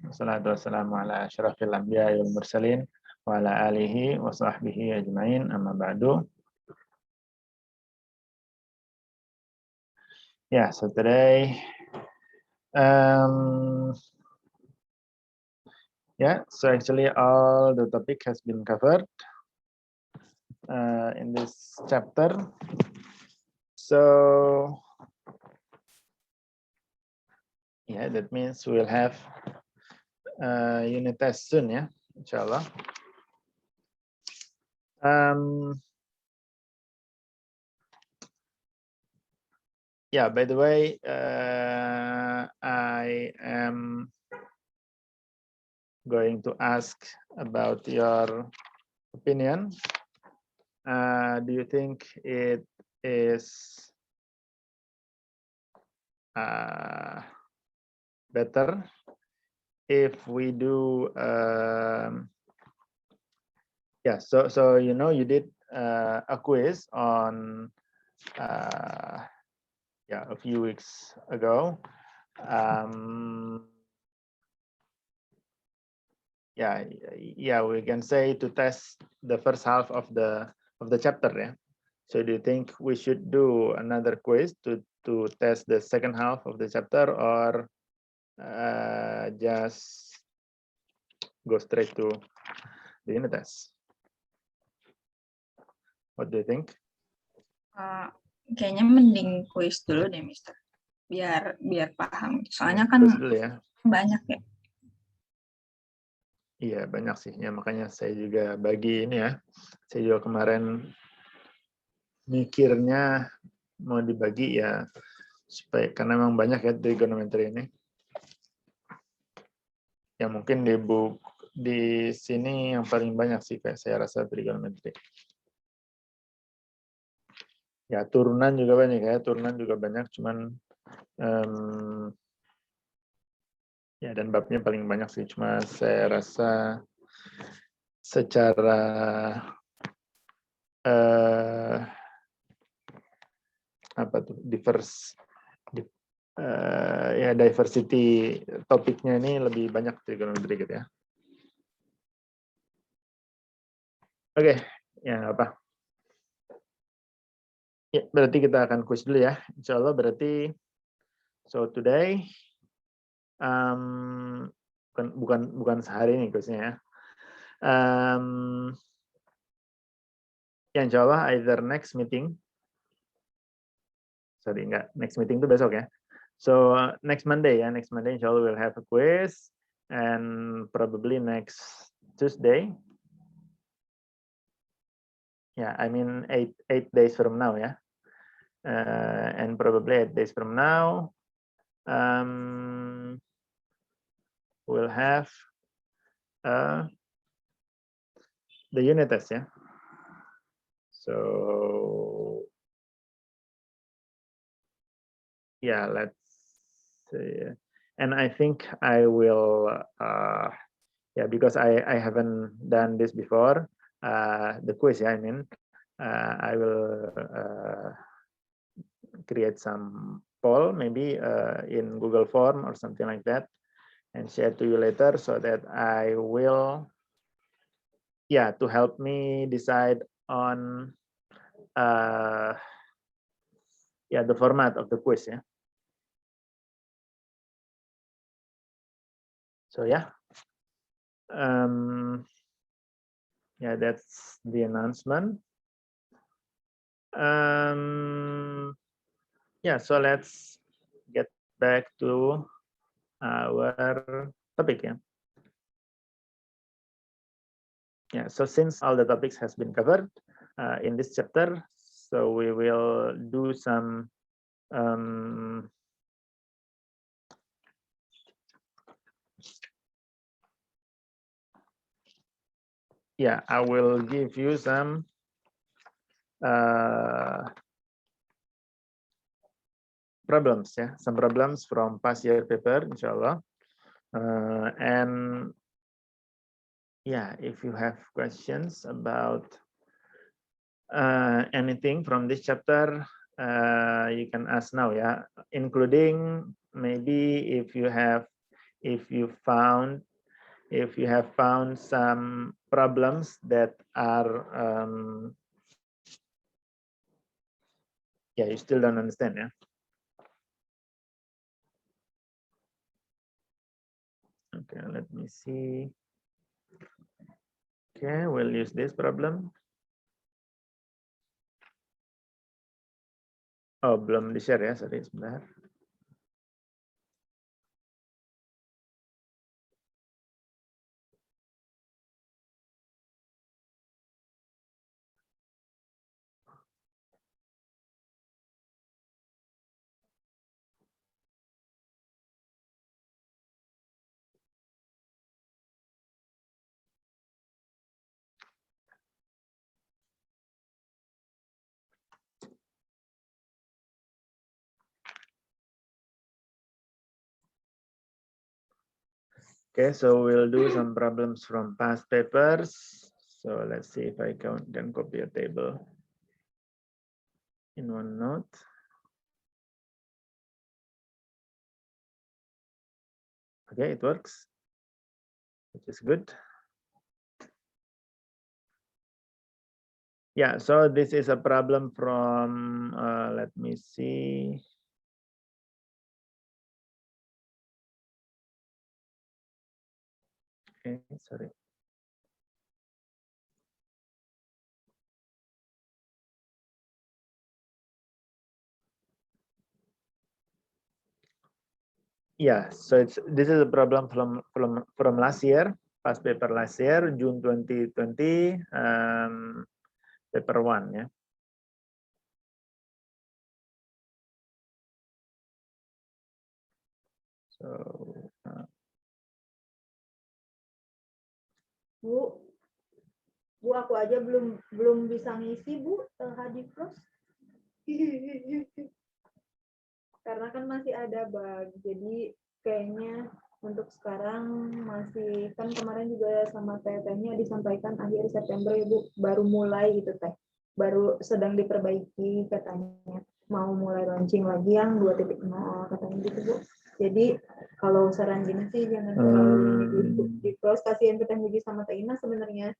Wassalatu wassalamu ala asyrafil anbiya'i wal mursalin wa ala alihi wa sahbihi ajma'in, amma ba'du. Yeah, so today, so actually all the topic has been covered in this chapter. So, yeah, that means we will have unit test soon, ya, inshallah. Yeah, by the way, I am going to ask about your opinion. Do you think it is better if we do so you know, you did a quiz on a few weeks ago. We can say to test the first half of the chapter, yeah. So do you think we should do another quiz to test the second half of the chapter, or just go straight to the unit test? What do you think? Kayaknya mending kuis dulu deh, Mister. Biar paham. Soalnya kan dulu, ya. Banyak ya. Iya, banyak sih. Ya, makanya saya juga bagi ini, ya. Saya juga kemarin mikirnya mau dibagi, ya, supaya karena memang banyak ya trigonometri ini. Ya mungkin di sini yang paling banyak sih kayak saya rasa trigonometri. Ya, turunan juga banyak ya, cuman ya, dan babnya paling banyak sih, cuma saya rasa secara diversity topiknya ini lebih banyak trigonometri gitu ya. Oke, ya nggak apa. Ya, berarti kita akan kuis dulu ya. Insya Allah berarti, so today, bukan sehari ini kuisnya ya. Ya insya Allah either next meeting, next meeting itu besok ya. So next Monday insya Allah we'll have a quiz, and probably next Tuesday. Yeah, I mean 8 days from now, yeah. And probably 8 days from now, we'll have the unit test, yeah. So yeah, let's see. And I think I will, because I haven't done this before, the quiz, yeah, I mean, I will create some poll, maybe in Google Form or something like that, and share to you later, so that I will, to help me decide on the format of the quiz, yeah. So that's the announcement. So let's get back to our topic, yeah. Yeah, so since all the topics has been covered in this chapter, so we will do some I will give you some problems, some problems from past year paper, inshallah. And if you have questions about anything from this chapter, you can ask now, including maybe if you have if you have found some problems that are you still don't understand, yeah. Okay, let me see. Okay, we'll use this problem. Oh, belum di-share ya, sorry, sebentar. Okay, so we'll do some problems from past papers. So let's see if I can copy a table in OneNote. Okay, it works, which is good. Yeah, so this is a problem from, let me see. Okay, sorry. Yeah, so this is a problem from last year, past paper last year, June 2020, paper 1, yeah. So Bu, aku aja belum bisa ngisi, Bu, Hadifros. Karena kan masih ada bug. Jadi kayaknya untuk sekarang masih, kan kemarin juga sama Teh-Tehnya disampaikan akhir September ya, Bu, baru mulai gitu Teh. Baru sedang diperbaiki katanya. Mau mulai launching lagi yang 2.0 katanya gitu, Bu. Jadi kalau saran gini sih jangan terlalu ini dulu, di close, kasihan ke Teh Muji sama Teh Ina sebenarnya.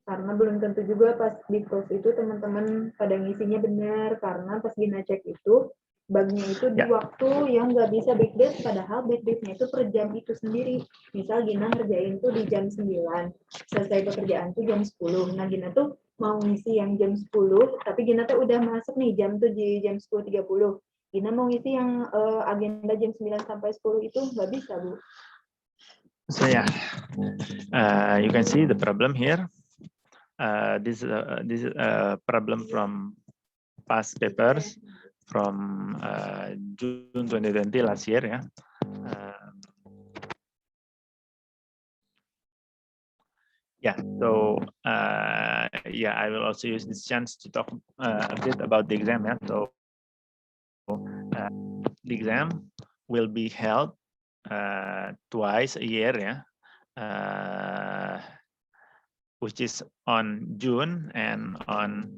Karena belum tentu juga pas di close itu teman-teman pada ngisinya benar, karena pas Gina cek itu bugnya itu di waktu yang nggak bisa backdate, padahal backdate-nya itu per jam itu sendiri. Misal Gina ngerjain tuh di jam 9, selesai pekerjaan tuh jam 10. Nah Gina tuh mau ngisi yang jam 10, tapi Gina tuh udah masuk nih jam tuh di jam 10.30. Gina mau ngisi yang agenda jam 9 sampai 10 itu nggak bisa, Bu. So yeah, you can see the problem here. This is a problem from past papers from June 2020 last year, yeah. Yeah, so yeah, I will also use this chance to talk a bit about the exam. Yeah, so the exam will be held twice a year. Yeah, which is on June and on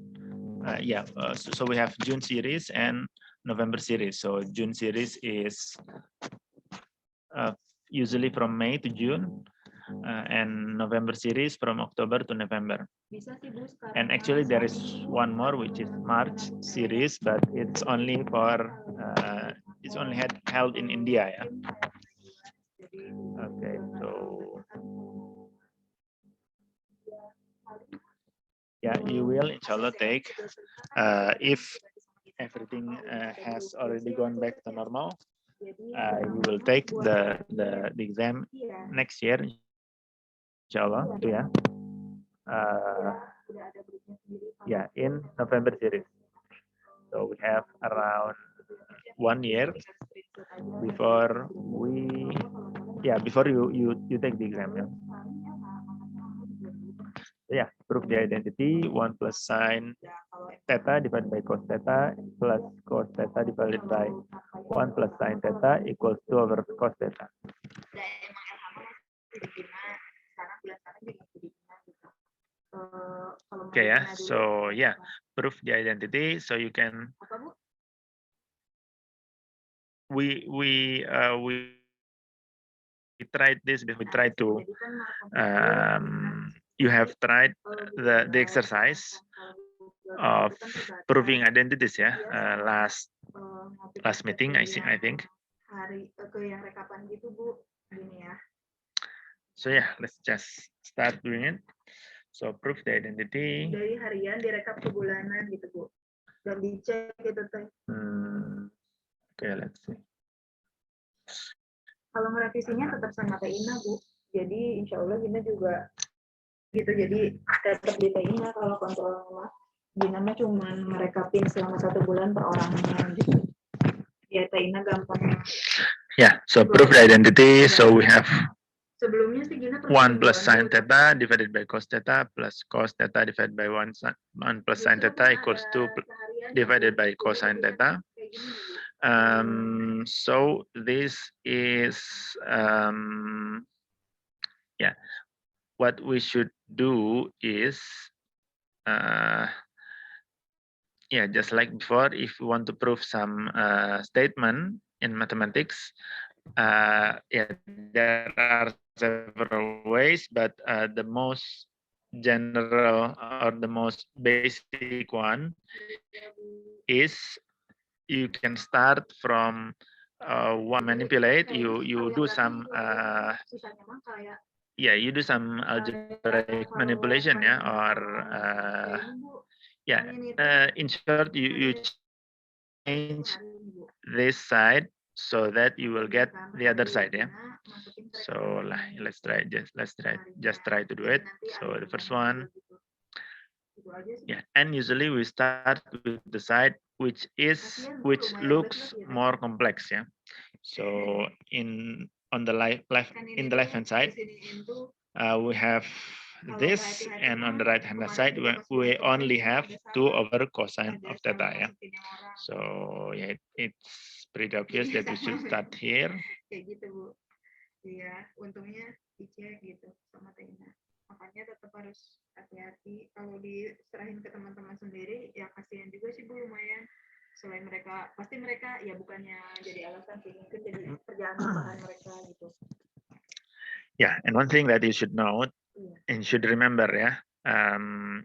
so we have June series and November series. So June series is usually from May to June, and November series from October to November. And actually there is one more, which is March series, but it's only for it's only held in India. Yeah. Okay, so yeah, you will inshallah take if everything has already gone back to normal. You will take the exam next year, inshallah, yeah. Yeah, in November series. So we have around 1 year before you take the exam. Yeah. Yeah, prove the identity. 1 plus sine theta divided by cos theta plus cos theta divided by 1 plus sine theta equals 2 over cos theta. Okay, yeah. So yeah, prove the identity. So you can we tried this before. We tried to Jadi kan markom you have tried kalau the bicara exercise tentang of itu kan terbatas. proving identities ya, Dia last ngaplikasi meeting ke I think. hari ke yang rekapan gitu Bu, gini ya. So yeah, let's just start doing it. So prove the identity. Dari harian direkap ke bulanan gitu Bu, dan dicek gitu teh. Okay, let's see. Kalau merevisinya tetap sama Teh Ina Bu, jadi insya Allah Gina juga gitu, jadi tetap di Teh Ina. Kalau kontrol mah Gina mah cuma merekapin selama 1 bulan per orangnya gitu. Ya Teh Ina gampang. Yeah, so prove the identity. So we have Sebelumnya sih Gina 1 plus sin theta divided by cos theta plus cos theta divided by 1 plus sin theta equals 2 divided by cosine theta. So this is yeah, what we should do is yeah, just like before, if we want to prove some statement in mathematics, yeah, there are several ways, but the most general or the most basic one is you can start from one manipulate. You do some yeah, you do some algebraic manipulation, yeah, or yeah, in short, you change this side so that you will get the other side, yeah. So let's try to do it. So the first one, yeah, and usually we start with the side which looks more complex, yeah. So on the left hand side, we have this, and on the right hand side we only have 2 over cosine of theta, yeah. So yeah, it's pretty obvious that we should start here. Kayak gitu Bu. Iya, untungnya dicek gitu sama Teh Ina. Makanya tetap harus hati-hati. Kalau diserahin ke teman-teman sendiri, ya kasihan juga sih Bu, lumayan. Selain mereka, pasti mereka ya bukannya jadi alasan sih, mungkin jadi kerjaan tambahan mereka gitu. Yeah, and one thing that you should know and should remember, yeah,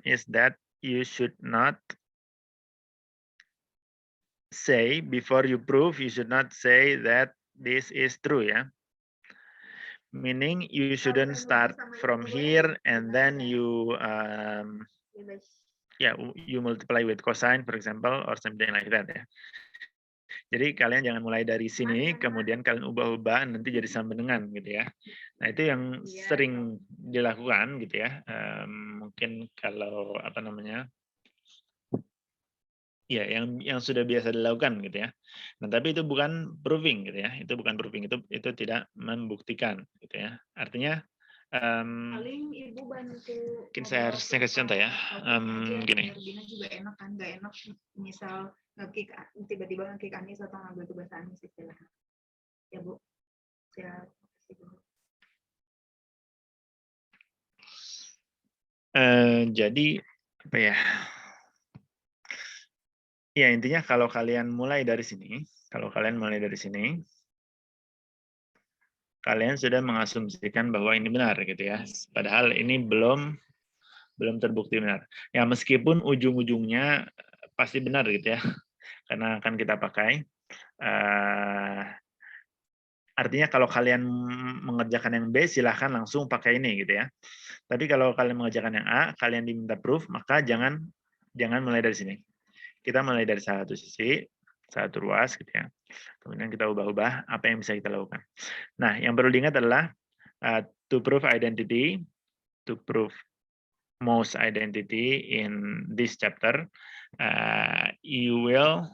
is that you should not say before you prove. You should not say that this is true, yeah. Meaning you shouldn't start from here and then you yeah, you multiply with cosine, for example, or something like that, ya. Jadi kalian jangan mulai dari sini kemudian kalian ubah-ubah nanti jadi sama dengan gitu ya. Nah itu yang sering dilakukan gitu ya. Mungkin kalau apa namanya, ya yang sudah biasa dilakukan gitu ya. Nah tapi itu bukan proving gitu ya. Itu bukan proving, itu tidak membuktikan gitu ya. Artinya paling Ibu bantu mungkin saya harus kasih contoh ya. Gini. Gina juga enak kan, nggak enak misal nge-kick tiba-tiba nge-kick Anis atau ngambil tugas Anis istilahnya. Ya Bu. Siap. Jadi apa ya? Ya intinya kalau kalian mulai dari sini, kalian sudah mengasumsikan bahwa ini benar gitu ya. Padahal ini belum terbukti benar. Ya meskipun ujung-ujungnya pasti benar gitu ya, karena akan kita pakai. Artinya kalau kalian mengerjakan yang B silahkan langsung pakai ini gitu ya. Tapi kalau kalian mengerjakan yang A, kalian diminta proof, maka jangan mulai dari sini. Kita mulai dari satu sisi, satu ruas gitu ya. Kemudian kita ubah-ubah apa yang bisa kita lakukan. Nah, yang perlu diingat adalah to prove identity, to prove most identity in this chapter, you will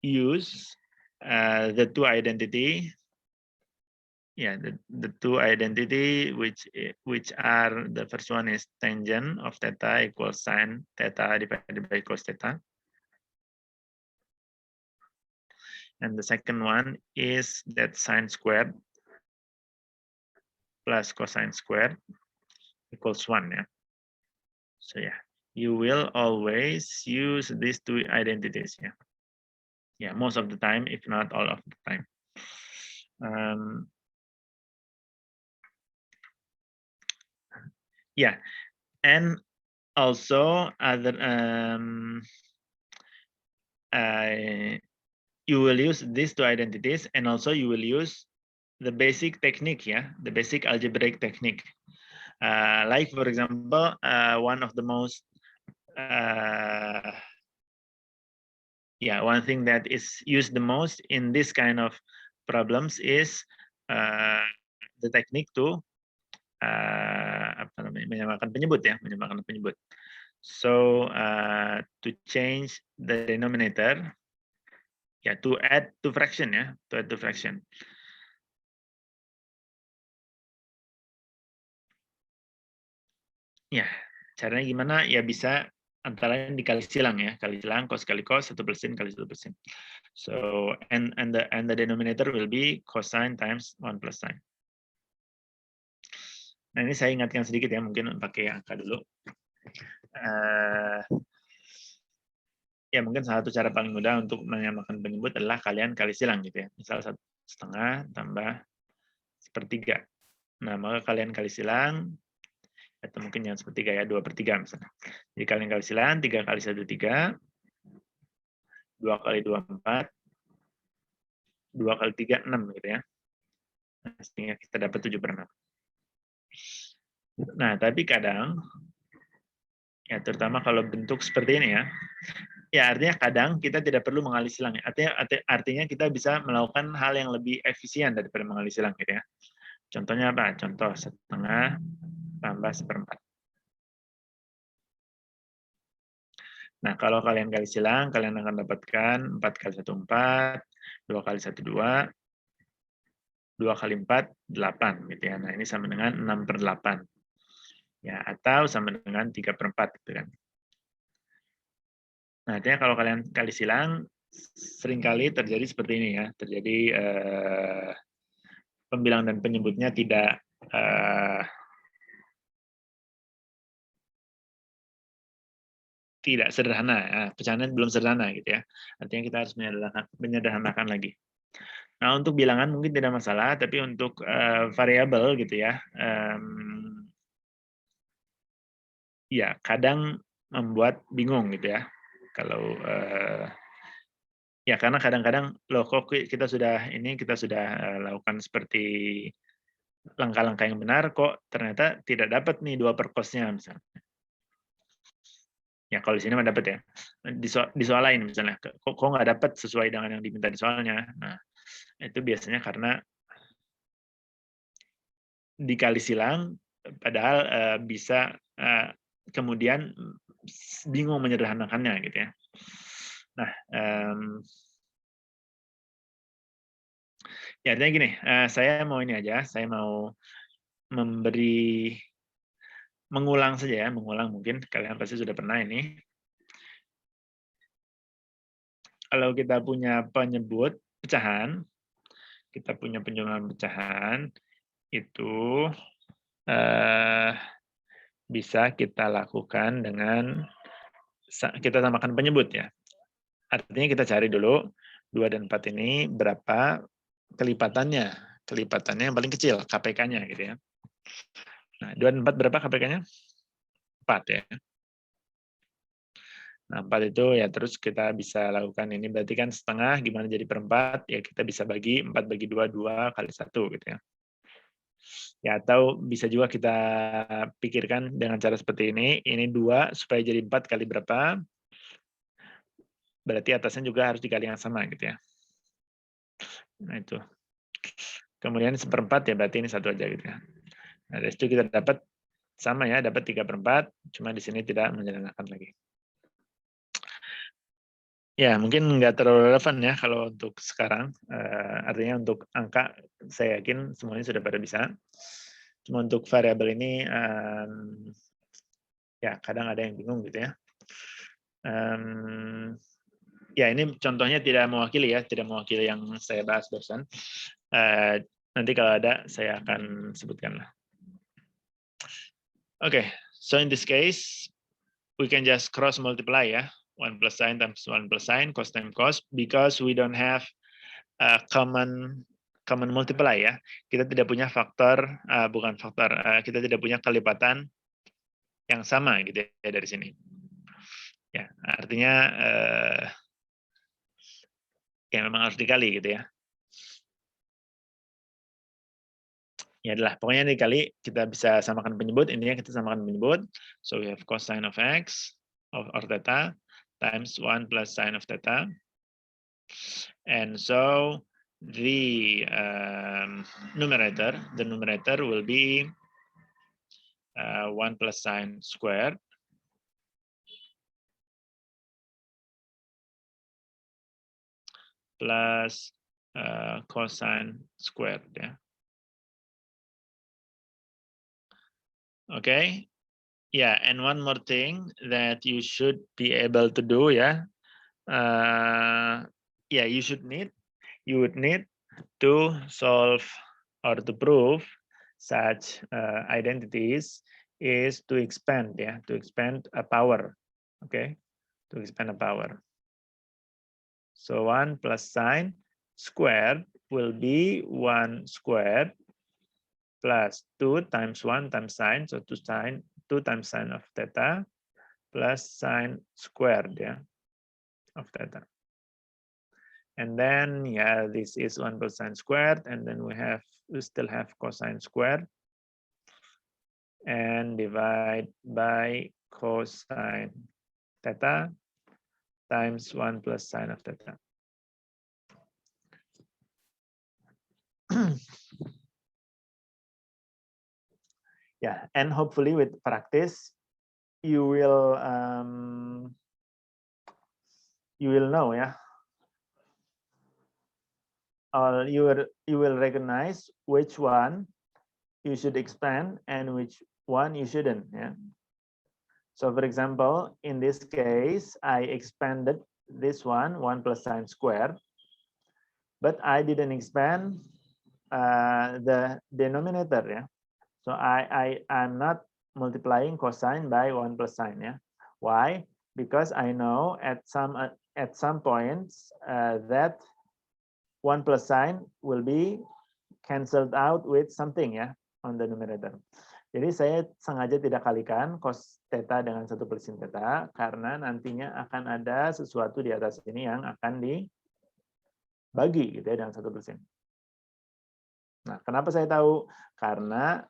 use the two identity, the two identity which are, the first one is tangent of theta equals sin theta divided by cos theta. And the second one is that sine squared plus cosine squared equals 1. Yeah. So yeah, you will always use these two identities. Yeah. Yeah, most of the time, if not all of the time. Yeah, and also other you will use these two identities, and also you will use the basic technique, yeah, the basic algebraic technique. Like for example, one of the most one thing that is used the most in this kind of problems is the technique to menyamakan penyebut ya, menyamakan penyebut. So to change the denominator, to add to fraction ya, to add to fraction. Ya, caranya gimana? Ya bisa antara lain dikali silang ya, kali silang cos kali cos 1% kali 1%. So and the denominator will be cosine times 1 plus sine. Nah ini saya ingatkan sedikit ya, mungkin pakai angka dulu. Ya mungkin salah satu cara paling mudah untuk menyamakan penyebut adalah kalian kali silang gitu ya. Misal 1/2 tambah 1/3. Nah maka kalian kali silang, atau mungkin yang 1/3 ya, 2/3 misalnya. Jadi kalian kali silang 3 kali 1 3, 2 kali 2 4, 2 kali 3 6 gitu ya. Nah, sehingga kita dapat 7/6. Nah tapi kadang ya terutama kalau bentuk seperti ini ya. Ya artinya kadang kita tidak perlu mengali silang. Artinya kita bisa melakukan hal yang lebih efisien daripada mengali silang gitu ya. Contohnya apa? Contoh 1/2 tambah 1/4. Nah, kalau kalian kali silang, kalian akan dapatkan 4 kali 1 4, 2 kali 1 2, 2 kali 4 8 gitu ya. Nah, ini sama dengan 6/8. Ya, atau sama dengan 3/4 gitu kan. Nah, artinya kalau kalian kali silang seringkali terjadi seperti ini ya. Terjadi pembilang dan penyebutnya tidak tidak sederhana, pecahannya belum sederhana gitu ya. Artinya kita harus menyederhanakan lagi. Nah untuk bilangan mungkin tidak masalah, tapi untuk variabel gitu ya, ya kadang membuat bingung gitu ya. Kalau ya karena kadang-kadang loh kok kita sudah lakukan seperti langkah-langkah yang benar, kok ternyata tidak dapat nih 2/cos-nya misalnya. Ya kalau di sini mah dapat ya. Di soal lain misalnya, kok nggak dapat sesuai dengan yang diminta di soalnya. Nah, itu biasanya karena dikali silang, padahal bisa kemudian bingung menyederhanakannya gitu ya. Nah, ya artinya gini, saya mau ini aja, saya mau mengulang saja ya, mengulang mungkin kalian pasti sudah pernah ini. Kalau kita punya penyebut pecahan, kita punya penjumlahan pecahan, itu bisa kita lakukan dengan kita samakan penyebut ya. Artinya kita cari dulu 2 dan 4 ini berapa kelipatannya. Kelipatannya yang paling kecil, KPK-nya gitu ya. Nah, 2 dan 4 berapa KPK-nya? 4 ya. Nah, 4 itu ya terus kita bisa lakukan ini berarti kan setengah gimana jadi per 4 ya kita bisa bagi 4 bagi 2 2 kali 1 gitu ya. Ya atau bisa juga kita pikirkan dengan cara seperti ini 2 supaya jadi 4 kali berapa? Berarti atasnya juga harus dikali yang sama gitu ya. Nah itu. Kemudian 1/4 ya berarti ini 1 aja gitu ya. Nah dari situ kita dapat sama ya, dapat 3/4, cuma di sini tidak menyederhanakan lagi. Ya mungkin nggak terlalu relevan ya kalau untuk sekarang. Artinya untuk angka saya yakin semuanya sudah pada bisa. Cuma untuk variabel ini ya kadang ada yang bingung gitu ya. Ya ini contohnya tidak mewakili ya, tidak mewakili yang saya bahas barusan. Nanti kalau ada saya akan sebutkan lah. Okay, so in this case we can just cross multiply ya, 1 plus sine times 1 plus sine, cos times cos, because we don't have a common multiply ya. Kita tidak punya faktor, kita tidak punya kelipatan yang sama gitu ya dari sini. Ya, artinya ya memang harus dikali gitu ya. Ya adalah pokoknya dikali kita bisa samakan penyebut, intinya kita samakan penyebut. So we have cosine of x or theta times 1 plus sine of theta. And so the numerator will be 1 plus sine squared plus cosine squared ya. Okay. Yeah, and one more thing that you should be able to do ya. Yeah, you would need to solve or to prove such identities is to expand to expand a power. Okay, to expand a power. So 1 plus sine squared will be 1 squared plus 2 times 1 times sine, so 2 times sine of theta plus sine squared of theta. And then this is 1 plus sine squared, and then we still have cosine squared and divide by cosine theta times 1 plus sine of theta. Yeah, and hopefully with practice you will know or you will recognize which one you should expand and which one you shouldn't. So for example, in this case, I expanded this one 1 plus sine squared, but I didn't expand the denominator. So I'm not multiplying cosine by 1 plus sine. Why? Because I know at some points that 1 plus sine will be cancelled out with something on the numerator. Jadi saya sengaja tidak kalikan cos theta dengan 1 plus sin theta karena nantinya akan ada sesuatu di atas ini yang akan dibagi gitu dengan 1 plus sin. Nah, kenapa saya tahu? Karena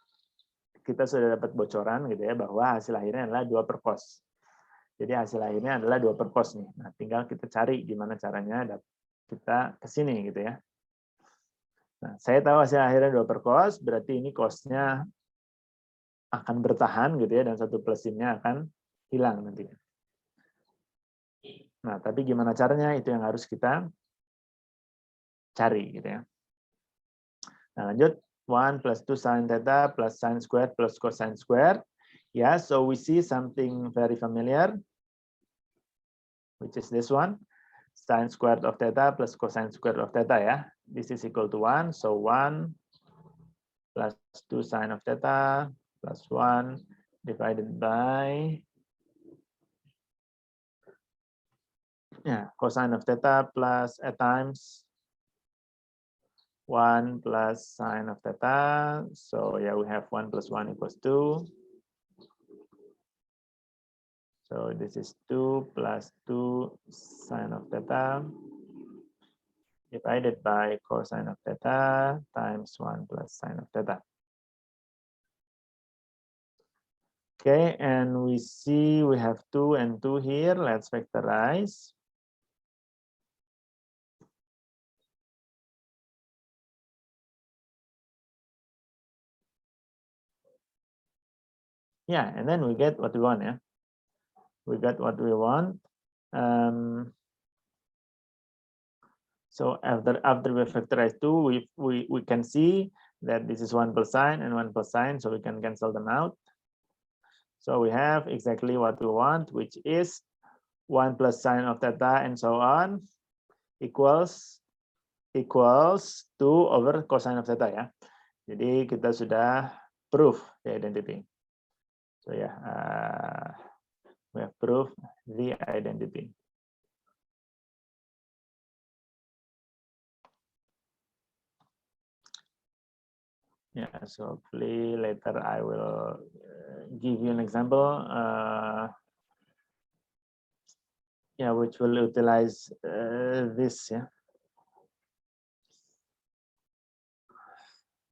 kita sudah dapat bocoran gitu bahwa hasil akhirnya adalah 2 per cos. Jadi hasil akhirnya adalah 2 per cos nih. Nah, tinggal kita cari gimana caranya kita ke sini gitu ya. Nah, saya tahu hasil akhirnya 2 per cos, berarti ini cosnya akan bertahan gitu dan 1 plus sinnya akan hilang nantinya. Nah, tapi gimana caranya itu yang harus kita cari gitu ya. Nah, lanjut 1 plus 2 sin theta plus sin squared plus cosine squared. Yeah, so we see something very familiar, which is this one, sin squared of theta plus cosine squared of theta This is equal to 1, so 1 plus 2 sin of theta plus 1 divided by cosine of theta plus times 1 plus sine of theta. So we have 1 plus 1 equals 2. So this is 2 plus 2 sine of theta divided by cosine of theta times 1 plus sine of theta. Okay, and we see we have 2 and 2 here. Let's vectorize. Yeah, and then we get what we want. We got what we want. So after we factorize 2, we can see that this is 1 plus sine and 1 plus sine, so we can cancel them out. So we have exactly what we want, which is 1 plus sine of theta and so on equals 2 over cosine of theta Jadi kita sudah proof the identity. So we have proved the identity. So hopefully later I will give you an example. Yeah, which will utilize this. Yeah.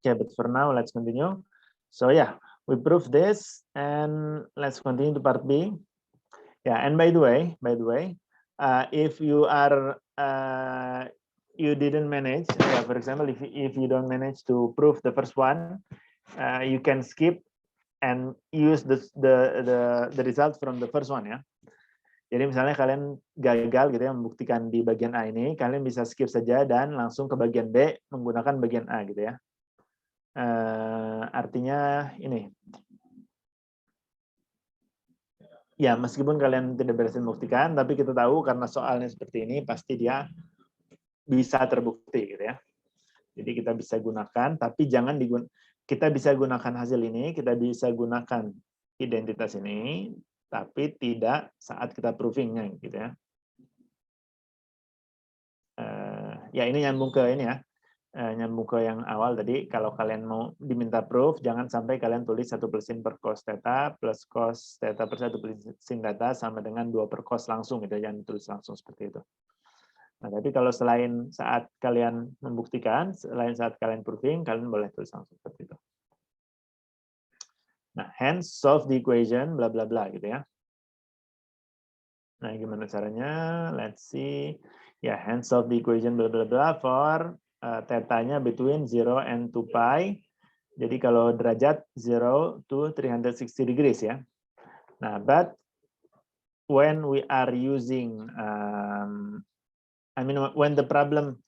Okay, but for now, let's continue. So yeah, we proved this, and let's continue to part B. Yeah, and by the way, if you are you didn't manage, for example, if you don't manage to prove the first one, you can skip and use the result from the first one ya. Jadi misalnya kalian gagal gitu ya membuktikan di bagian A ini, kalian bisa skip saja dan langsung ke bagian B menggunakan bagian A gitu ya. Artinya ini. Ya, meskipun kalian tidak berhasil membuktikan, tapi kita tahu karena soalnya seperti ini pasti dia bisa terbukti gitu ya. Jadi kita bisa gunakan, tapi jangan kita bisa gunakan hasil ini, kita bisa gunakan identitas ini, tapi tidak saat kita proving-nya gitu ya. Ya ini nyambung ke ini ya, nyambung ke yang awal tadi. Kalau kalian mau diminta proof, jangan sampai kalian tulis 1 per sin per cos theta plus cos theta per 1 per sin theta sama dengan 2 per cos langsung gitu, jangan tulis langsung seperti itu. Nah, tapi kalau selain saat kalian membuktikan, selain saat kalian proving, kalian boleh tulis langsung seperti itu. Nah, hence solve the equation bla bla bla gitu ya. Nah, gimana caranya? Let's see. Ya, hence solve the equation bla bla bla for theta-nya between 0 and 2 pi. Jadi kalau derajat 0 to 360 degrees ya. Nah, but when we are using I mean when the problem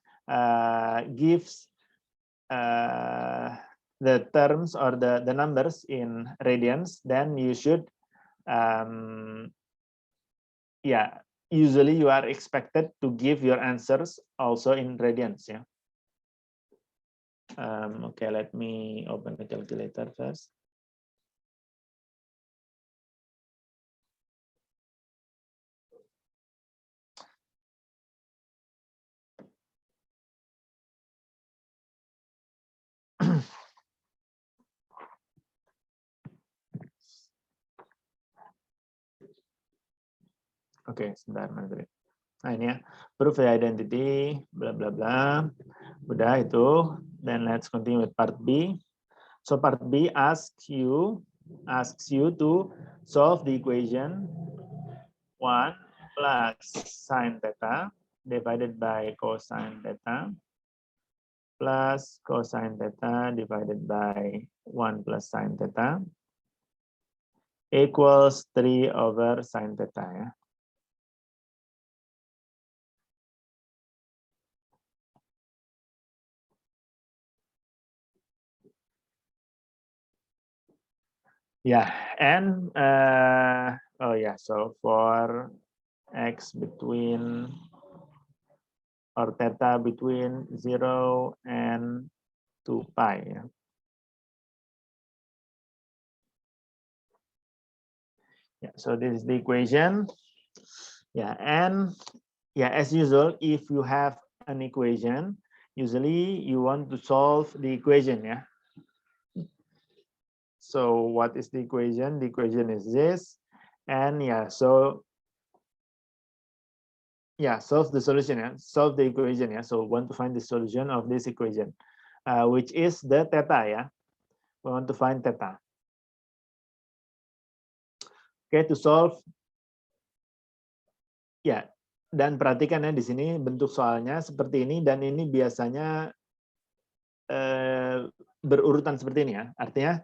gives the terms or the numbers in radians, then you should yeah, usually you are expected to give your answers also in radians. Yeah. Okay, let me open the calculator first. Oke, sebentar nanti. Nah ini ya, proof the identity, bla bla bla. Udah itu. Then let's continue with part B. So part B asks you to solve the equation 1 plus sine theta divided by cosine theta plus cosine theta divided by 1 plus sine theta equals 3 over sine theta ya. Yeah, and oh yeah, so for x between or theta between 0 and 2 pi. Yeah. Yeah, so this is the equation. Yeah, and yeah, as usual, if you have an equation, usually you want to solve the equation. Yeah. So what is the equation? The equation is this, and yeah, so yeah, solve the solution. Yeah, solve the equation. Yeah, so want to find the solution of this equation, which is the theta. Yeah, we want to find theta. Okay, to solve. Ya, dan perhatikan ya di sini bentuk soalnya seperti ini dan ini biasanya berurutan seperti ini ya. Artinya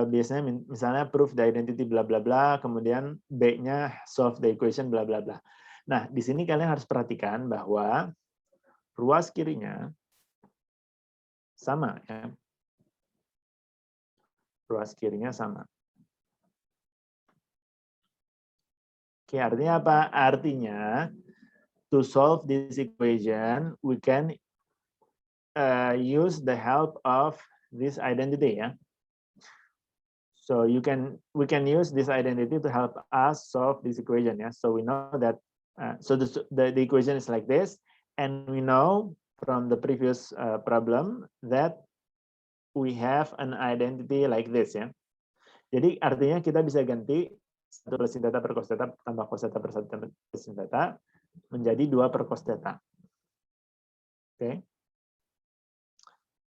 biasanya misalnya proof the identity bla bla bla, kemudian B-nya solve the equation bla bla bla. Nah, di sini kalian harus perhatikan bahwa ruas kirinya sama ya. Ruas kirinya sama. Oke, artinya apa? Artinya to solve this equation we can use the help of this identity ya. So we can use this identity to help us solve this equation. Yeah. So we know that so the equation is like this, and we know from the previous problem that we have an identity like this. Yeah. Jadi artinya kita bisa ganti 1 plus sin theta per cos theta tambah cos theta per 1 tambah sin theta menjadi 2 per cos theta. Okay.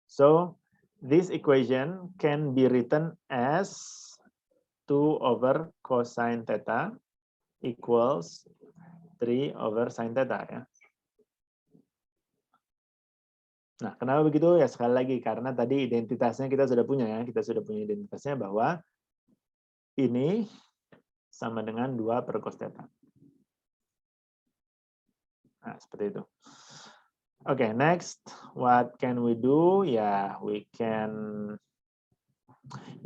So this equation can be written as 2 over cosine theta equals 3 over sin theta ya. Nah, kenapa begitu? Ya sekali lagi karena tadi identitasnya kita sudah punya ya. Kita sudah punya identitasnya bahwa ini sama dengan 2 per cos theta. Nah, seperti itu. Okay, next, what can we do? Yeah, we can,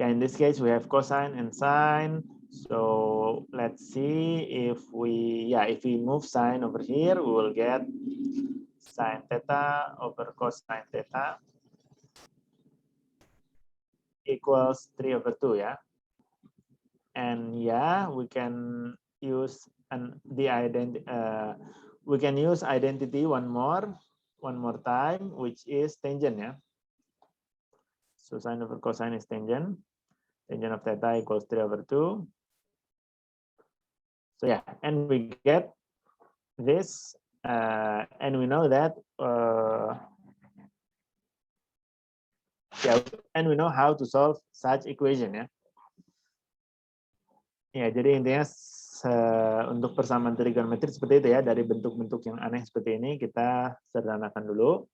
in this case, we have cosine and sine. So let's see if we move sine over here, we will get sine theta over cosine theta equals 3 over 2 ya. And yeah, we can use we can use identity one more time, which is tangent ya. So sine over cosine is tangent. Tangent of theta equals 3 over 2. So yeah, and we get this, and we know that, and we know how to solve such equation ya. Ya, jadi intinya untuk persamaan trigonometri seperti itu ya, dari bentuk-bentuk yang aneh seperti ini kita sederhanakan dulu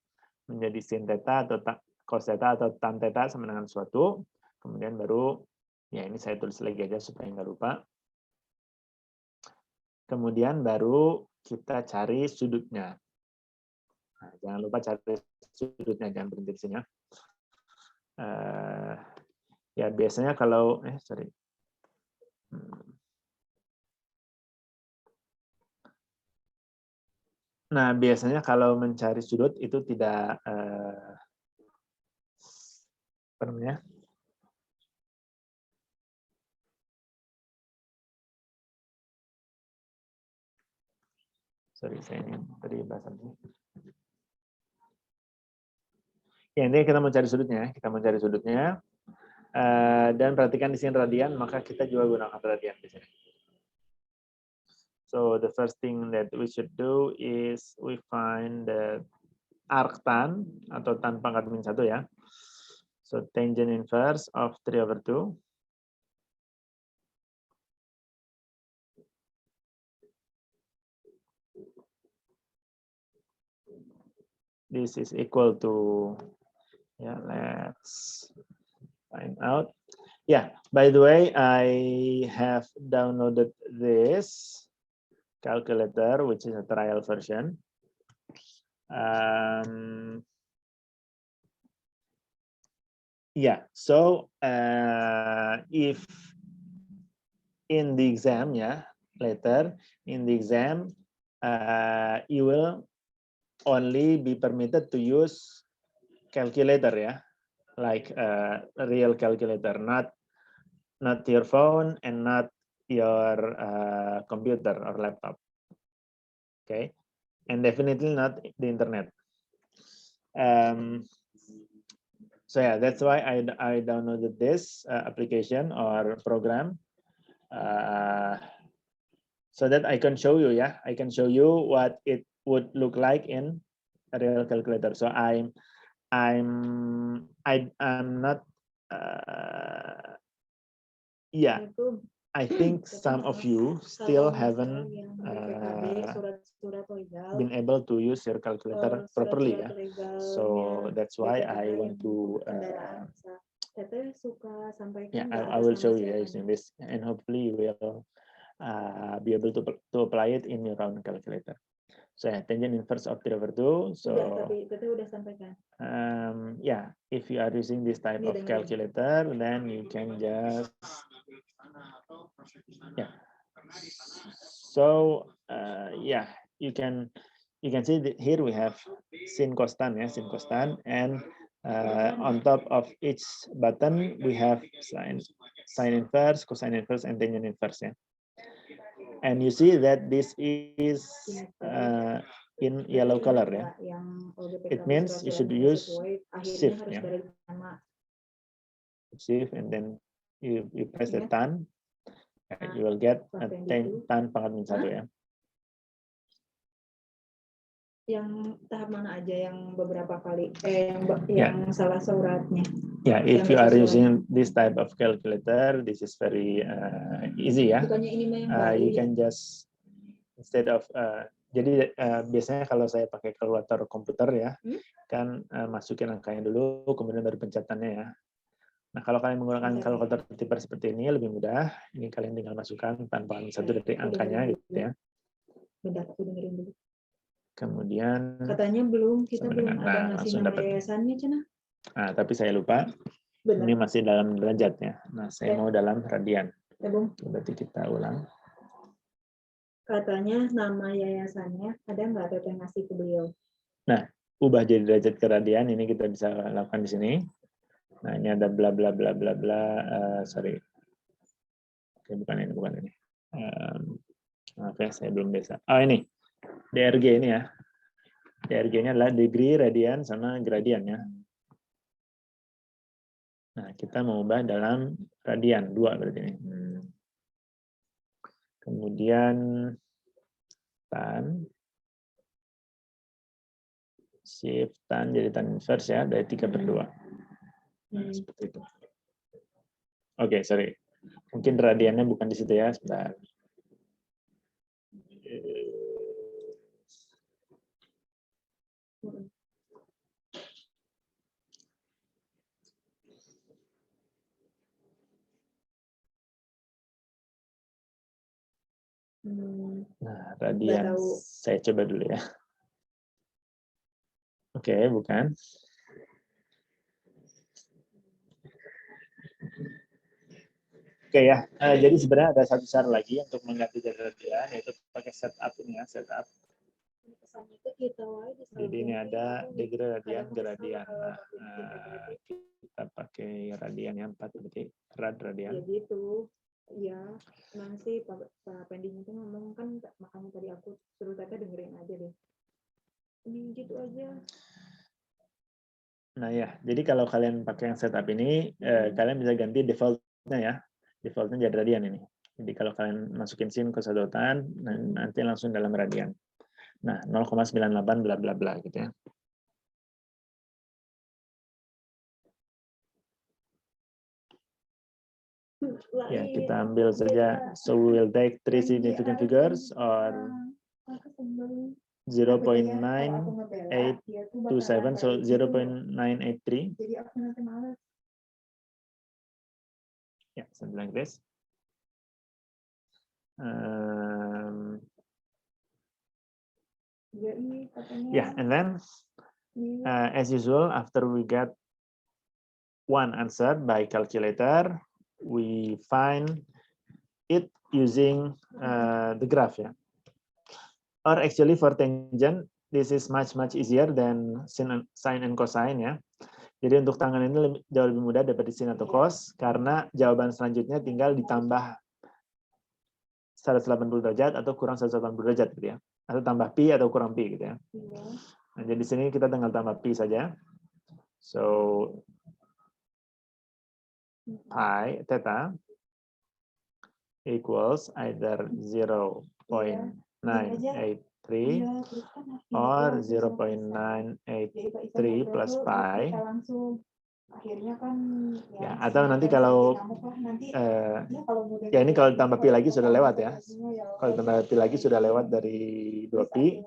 menjadi sin theta atau cos theta atau tan theta sama dengan suatu, kemudian baru ya ini saya tulis lagi aja supaya nggak lupa. Kemudian baru kita cari sudutnya. Nah, jangan lupa cari sudutnya, jangan berhenti di sini ya. Ya biasanya kalau Nah, biasanya kalau mencari sudut itu tidak apa namanya? Sorry, saya ini tadi bahasa ini. Ya, intinya kita mau cari sudutnya. Kita mau cari sudutnya. Dan perhatikan di sini radian, maka kita juga gunakan radian di sini. So the first thing that we should do is we find the arctan atau tan pangkat min 1 ya. So tangent inverse of 3 over 2. This is equal to, let's find out. Yeah, by the way, I have downloaded this calculator, which is a trial version. So if in the exam, later in the exam, you will only be permitted to use calculator, like a real calculator, not your phone and not your computer or laptop. Okay, and definitely not the internet. So yeah, that's why I downloaded this application or program so that I can show you. I can show you what it would look like in a real calculator. So I'm not. I think some of you still haven't been able to use your calculator properly. So that's why I want to. I will show you using this, and hopefully you will be able to apply it in your own calculator. So tangent inverse of 3 over 2. So if you are using this type of calculator, then you can just So you can see that here we have sin cos tan, and on top of each button we have sine inverse, cosine inverse, and tangent inverse. And you see that this is in yellow color. It means you should use shift. Shift and then you press the Iya. tan, you will get a Perpendicular. tan pangkat min 1 ya. Yang tahap mana aja yang beberapa kali Ya. yang salah suratnya. Yeah, if Yang you are sesuai. using this type of calculator, this is very easy ya. Bukannya ini mah yang baru You ya. can just instead of jadi biasanya kalau saya pakai kalkulator komputer ya, kan masukin angkanya dulu, kemudian baru pencetannya ya. Nah kalau kalian menggunakan kalkulator tipe seperti ini lebih mudah. Ini kalian tinggal masukkan tan pangkat min 1 dari angkanya gitu ya. Bentar, aku dengerin dulu. Kemudian Katanya kita sama belum dengan- ada nah, ngasih langsung nama dapat. yayasannya, Cina. tapi saya lupa. Benar. Ini masih dalam derajatnya. Nah, saya mau dalam radian. Ya, Bung. Berarti kita ulang. Katanya nama yayasannya ada nggak Teteh ngasih ke beliau? Nah, ubah jadi derajat ke radian. Ini kita bisa lakukan di sini. Nah, ini ada bla bla bla bla bla. Sorry. Oke, bukan ini. Maaf ya, saya belum bisa. Oh, ini. DRG ini ya. DRG-nya adalah degree, radian, sama gradian ya. Nah, kita mau ubah dalam radian, 2 berarti ini. Kemudian tan. Shift tan jadi tan inverse ya, dari 3/2. Nah, seperti itu. Oke, sorry. Mungkin radiannya bukan di situ ya, sebentar. Nah, radian. Saya coba dulu ya. Oke, bukan. Oke ya, jadi sebenarnya ada satu cara lagi untuk mengganti dari radian, yaitu pakai setup ini ya, setup. Jadi ini ada degree, radian, gradian. Nah, kita pakai radian yang 4 berarti rad radian. Jadi itu, ya nanti Pak Pending itu ngomong kan, makanya tadi aku suruh Teteh dengerin aja deh. Ini gitu aja. Nah ya, jadi kalau kalian pakai yang setup ini, kalian bisa ganti defaultnya ya. Defaultnya jadi radian ini. Jadi kalau kalian masukin sin ke sedotan, nanti langsung dalam radian. Nah, 0,98 bla bla bla gitu ya. Ya, kita ambil saja. So we will take 3 significant figures or 0.9827, so 0.983. Ya, something like this. Yeah, and then as usual, after we get one answer by calculator, we find it using the graph ya. Or actually for tangent, this is much easier than sine and cosine ya. Jadi untuk tangan ini jauh lebih mudah dapat sin atau cos, karena jawaban selanjutnya tinggal ditambah 180 derajat atau kurang 180 derajat gitu ya. Atau tambah pi atau kurang pi gitu ya. Nah, jadi di sini kita tinggal tambah pi saja. So pi theta equals either 0.983 or 0.983 plus pi. Akhirnya kan ya, atau nanti kalau ya ini kalau ditambah pi lagi sudah lewat ya. Kalau ditambah pi lagi sudah lewat dari 2 pi.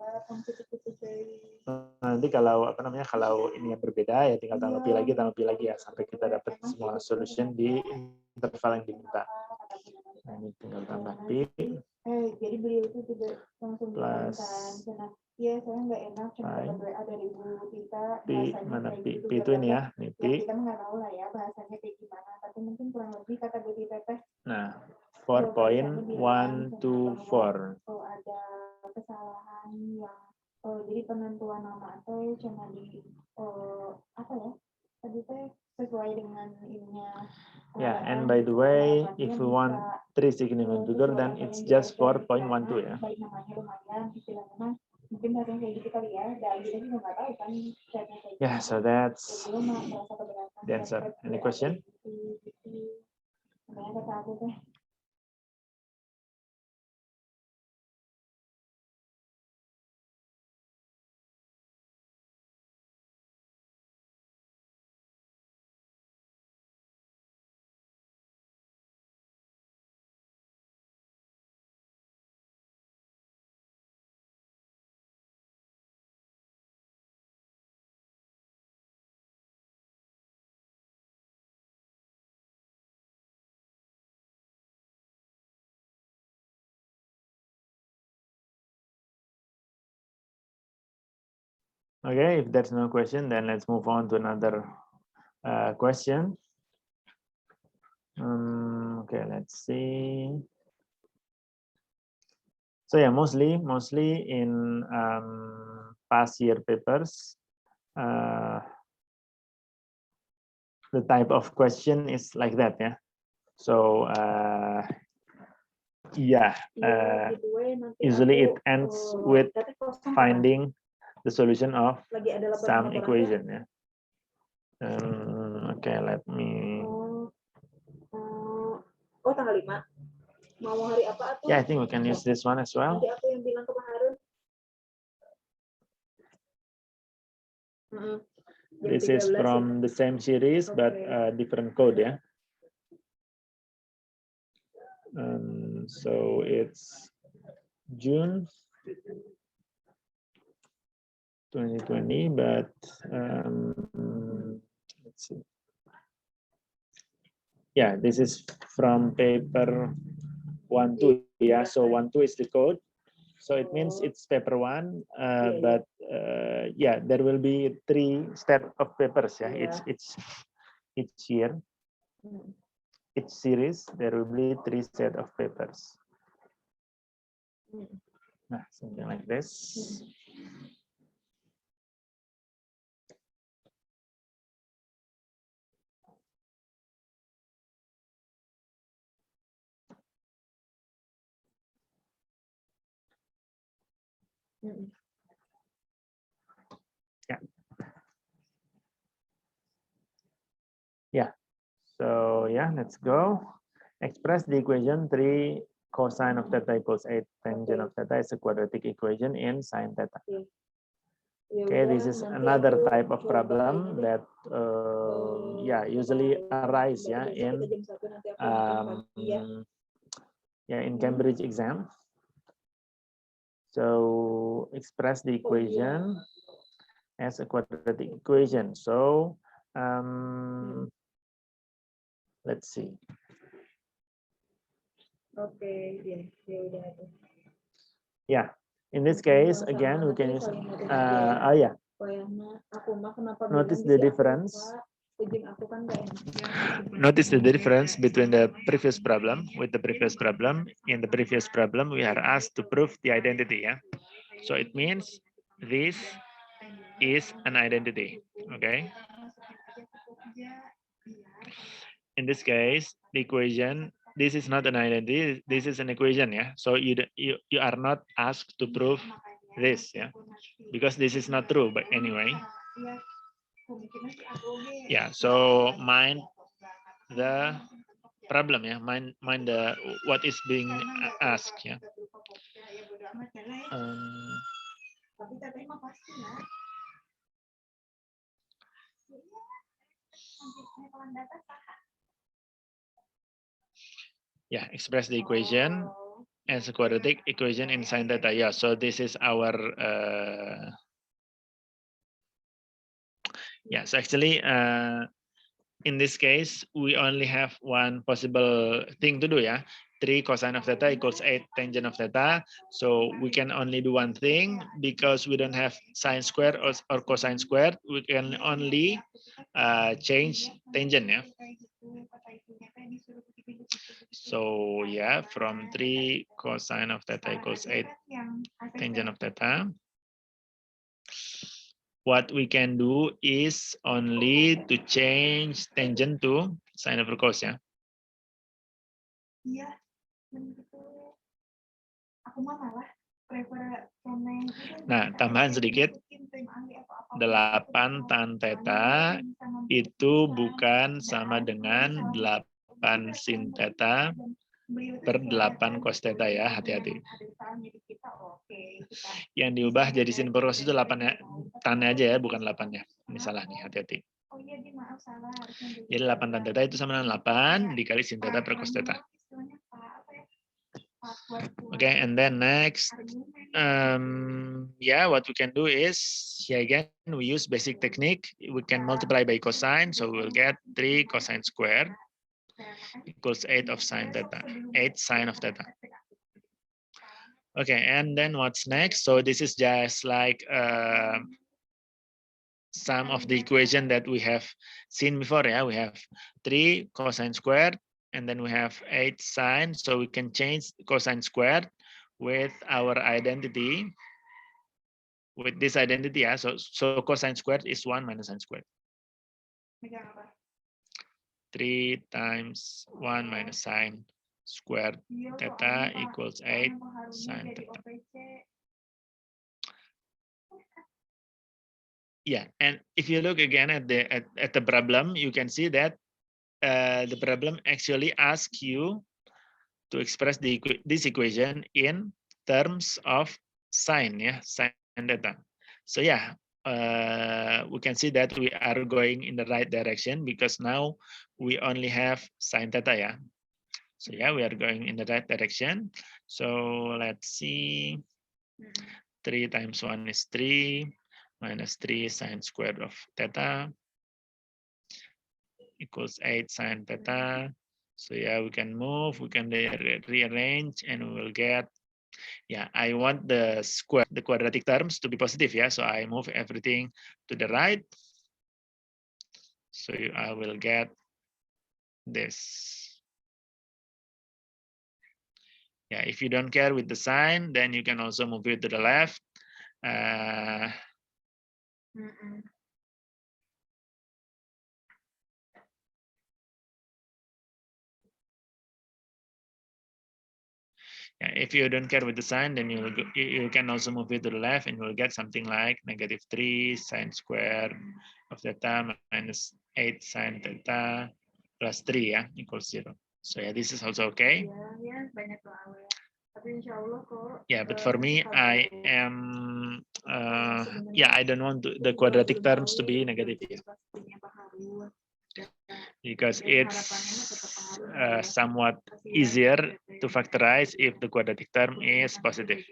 Nanti kalau kalau ini yang berbeda ya tinggal tambah pi lagi ya sampai kita dapat semua solution di interval yang diminta. Nah, ini tinggal tambah pi. Jadi beliau itu tidak langsung plus ya saya nggak enak cuma dapat WA dari Bu Tita. Pi mana pi? Pi itu ini ya, nih pi. Kita nggak tahu lah ya bahasanya kayak gimana, tapi mungkin kurang lebih kata Bu Tita teh. Nah, 4.124. Oh, ada kesalahan yang jadi penentuan nama atau cuma di apa ya? Tadi teh sesuai dengan ininya. Yeah, and by the way, if we want 3 significant figure, then it's just 4.12 ya. Baik namanya lumayan, istilahnya mungkin bahasa kayak gitu kali ya, dan kita juga nggak tahu kan. Yeah, so that's the answer. Any question? Makanya kata aku teh. Okay, if there's no question, then let's move on to another question. Okay, let's see. So yeah, mostly in past year papers, the type of question is like that, yeah. So yeah, usually it ends with finding the solution of some equation, yeah. Okay, let me. Oh, tanggal 5. Mau hari apa tuh? Yeah, I think we can use this one as well. Nanti aku yang bilang ke Pak Harun. This is from the same series, but different code, yeah. So it's June 2020, but let's see. Yeah, this is from paper 1-2, yeah. So 1-2 is the code. So it means it's paper 1, but yeah, there will be 3 set of papers, yeah. Each year, each series, there will be 3 set of papers. Nah, something like this. Yeah. Yeah. So yeah, let's go. Express the equation 3 cosine of theta equals 8 tangent of theta is a quadratic equation in sine theta. Okay, this is another type of problem that yeah usually arise yeah in Cambridge exam. So express the equation as a quadratic equation. So let's see. Okay, Yeah, in this case again we can use oh yeah. Notice the difference. Notice the difference between the previous problem with the previous problem. In the previous problem, we are asked to prove the identity. Yeah, so it means this is an identity. Okay. In this case, the equation. This is not an identity. This is an equation. Yeah. So you are not asked to prove this. Yeah, because this is not true. But anyway. Yeah, so mind the problem, yeah, mind the what is being asked, yeah. Yeah, express the equation as a quadratic equation in sine theta. Yeah, so this is our yeah, so actually in this case we only have one possible thing to do, yeah. 3 cosine of theta equals 8 tangent of theta. So we can only do one thing because we don't have sine square or cosine square. We can only change tangent, yeah. So yeah, from 3 cosine of theta equals 8 tangent of theta. What we can do is only to change tangent to sine over cos, ya. Nah, tambahan sedikit. 8 tan theta itu bukan sama dengan 8 8 sin theta per 8 cos theta ya, hati-hati. Yang diubah jadi sin per cos itu 8-nya, tannya aja ya, bukan 8-nya. Ini salah nih, hati-hati. Jadi 8 tan theta itu sama dengan 8 dikali sin theta per cos theta. Okay, and then next, yeah, what we can do is, here again, we use basic technique. We can multiply by cosine, so we'll get 3 cosine squared equals 8 of sine theta, 8 sine of theta. Okay, and then what's next? So this is just like some of the equation that we have seen before. Yeah, we have 3 cosine squared, and then we have 8 sine. So we can change cosine squared with our identity, with this identity. Yeah, so cosine squared is 1 minus sine squared. 3 times 1 minus sine squared theta equals 8 sine theta. Yeah, and if you look again at the problem, you can see that the problem actually asks you to express this equation in terms of sine, yeah, sine theta. So yeah, we can see that we are going in the right direction because now we only have sine theta, yeah. So yeah, we are going in the right direction. So let's see, 3 times 1 is 3, minus 3 sine squared of theta equals 8 sine theta. So yeah, we can move, we can rearrange, and we will get, yeah, I want the quadratic terms to be positive, yeah. So I move everything to the right. So I will get this. Yeah, if you don't care with the sign, then you can also move it to the left. Yeah, if you don't care with the sign, then you can also move it to the left, and you will get something like -3 sine squared of theta minus 8 sine theta plus 3, yeah, equals 0. So yeah, this is also okay. Yeah, but for me, I am, yeah, I don't want the quadratic terms to be negative here, because it's somewhat easier to factorize if the quadratic term is positive.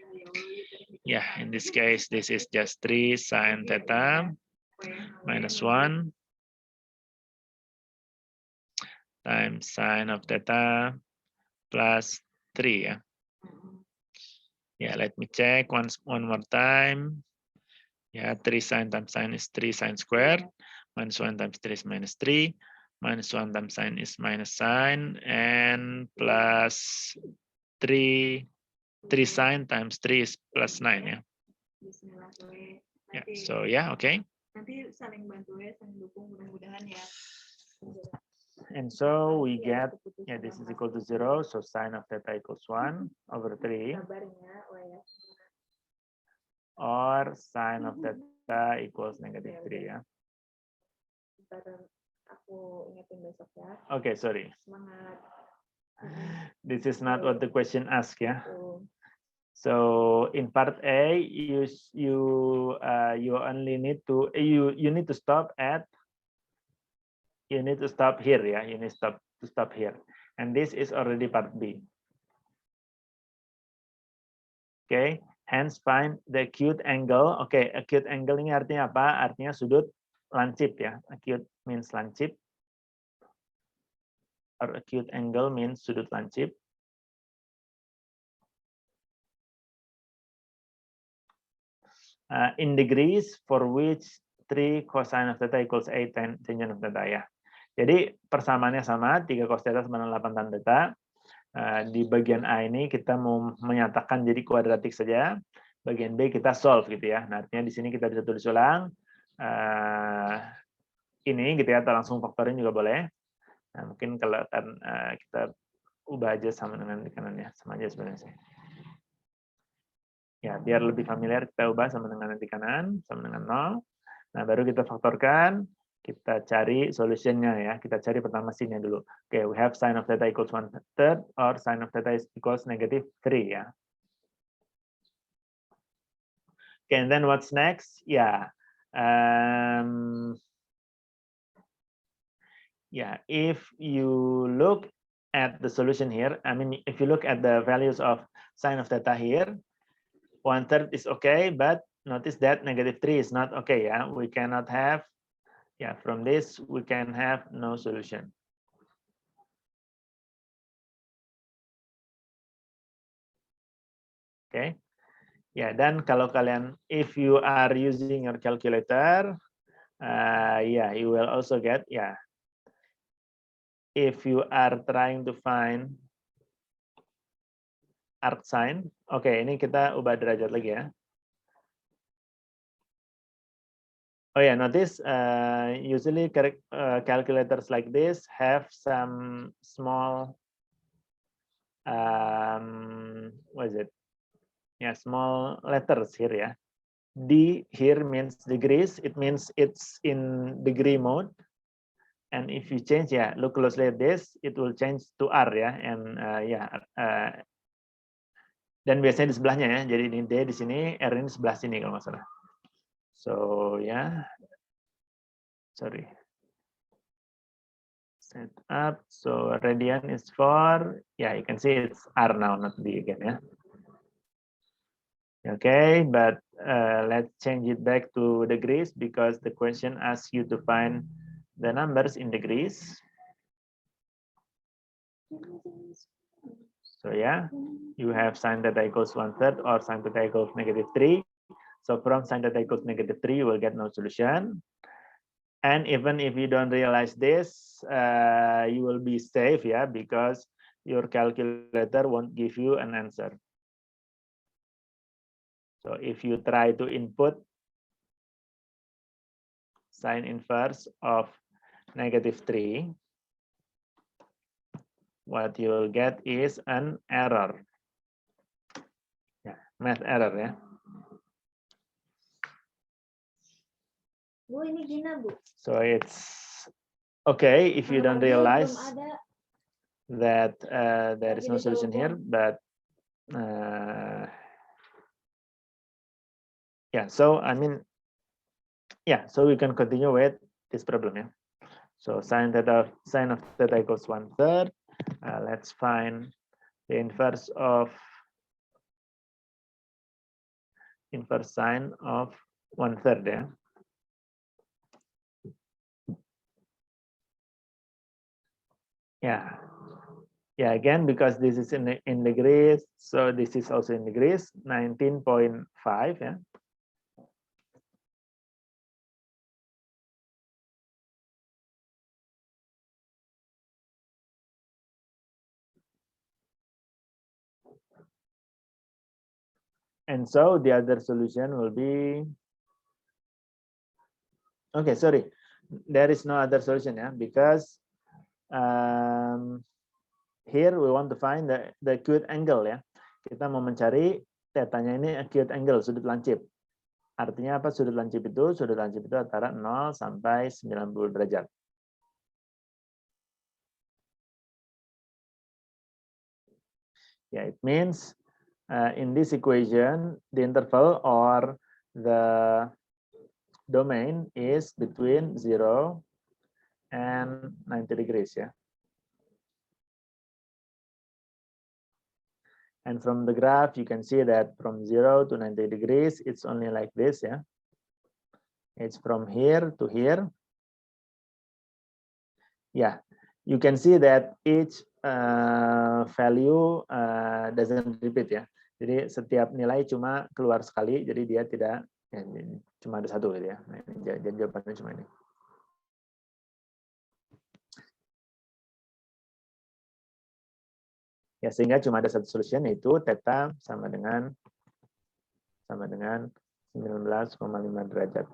Yeah, in this case, this is just 3 sine theta minus 1 times sine of theta plus 3. Yeah. Yeah, let me check one more time. Yeah, 3 sine times sine is 3 sine squared. Minus 1 times 3 is minus 3. Minus 1 times sine is minus sine. And plus 3 sine times 3 is plus 9. Yeah. Yeah, so yeah, okay. And so we get, yeah, this is equal to 0. So sine of theta equals 1 over 3. Or sine of theta equals -3, yeah. Okay, sorry. This is not what the question asks, yeah. So in part A, you only need to you need to stop at, you need to stop here, yeah. You need to stop here, and this is already part B. Okay, hence find the acute angle. Okay, acute angle ini artinya apa? Artinya sudut lancip, ya. Acute means lancip, or acute angle means sudut lancip. In degrees for which 3 cosine of theta equals 8 tangent of theta, ya. Jadi persamaannya sama, 3 cos theta sama dengan 8 tan theta. Di bagian A ini kita mau menyatakan jadi kuadratik saja. Bagian B kita solve gitu ya. Nah, artinya di sini kita bisa tulis ulang ini gitu ya, atau langsung faktorin juga boleh. Nah, mungkin kalau kita ubah aja sama dengan di kanannya, sama aja sebenarnya. Ya, biar lebih familiar kita ubah sama dengan di kanan, sama dengan 0. Nah, baru kita faktorkan. Kita cari solutionnya ya. Kita cari pertama sini dulu. Okay, we have sine of theta equals 1/3 or sine of theta equals -3 ya. Okay, and then what's next? Yeah. Yeah, if you look at the solution here, I mean, if you look at the values of sine of theta here, 1/3 is okay, but notice that -3 is not okay. Yeah, we cannot have. Yeah, from this we can have no solution. Okay. Ya, dan kalau kalian, if you are using your calculator, yeah, you will also get, yeah. If you are trying to find arcsine, oke, ini kita ubah derajat lagi ya. Oh yeah, notice usually calculators like this have some small, what is it? Yeah, small letters here ya. D here means degrees. It means it's in degree mode. And if you change, yeah, look closely at this, it will change to R ya. And dan biasanya di sebelahnya ya. Jadi ini D di sini, R ini sebelah sini kalau nggak salah. So yeah, sorry. Set up. So radian is 4. Yeah, you can see it's R now, not D again ya. Okay, but let's change it back to degrees because the question asks you to find the numbers in degrees. So yeah, you have sine theta equals 1/3 or sine theta equals -3. So from sine theta equals -3, you will get no solution. And even if you don't realize this, you will be safe, yeah, because your calculator won't give you an answer. So if you try to input sine inverse of -3, what you will get is an error. Yeah, math error ya. Bu, ini Gina, Bu. So it's okay if you don't realize that there is no solution here, but yeah, so I mean, yeah, so we can continue with this problem, yeah. So sine of theta equals 1/3. Let's find the inverse sine of 1/3, yeah. Yeah, again, because this is in degrees, so this is also in degrees, 19.5, yeah. And so the other solution will be, okay, sorry, there is no other solution, yeah, because here we want to find the acute angle ya. Kita mau mencari tetanya ini acute angle, sudut lancip. Artinya apa sudut lancip itu? Sudut lancip itu antara 0 sampai 90 derajat. Yeah, it means in this equation, the interval or the domain is between 0 and 90 degrees ya. And from the graph, you can see that from 0 to 90 degrees, it's only like this, yeah. It's from here to here. Yeah, you can see that each value doesn't repeat ya. Jadi setiap nilai cuma keluar sekali, jadi dia tidak, ya, cuma ada satu gitu ya. Nah, jadi jawabannya cuma ini. Ya, sehingga cuma ada satu solution, yaitu theta sama dengan 19,5 derajat.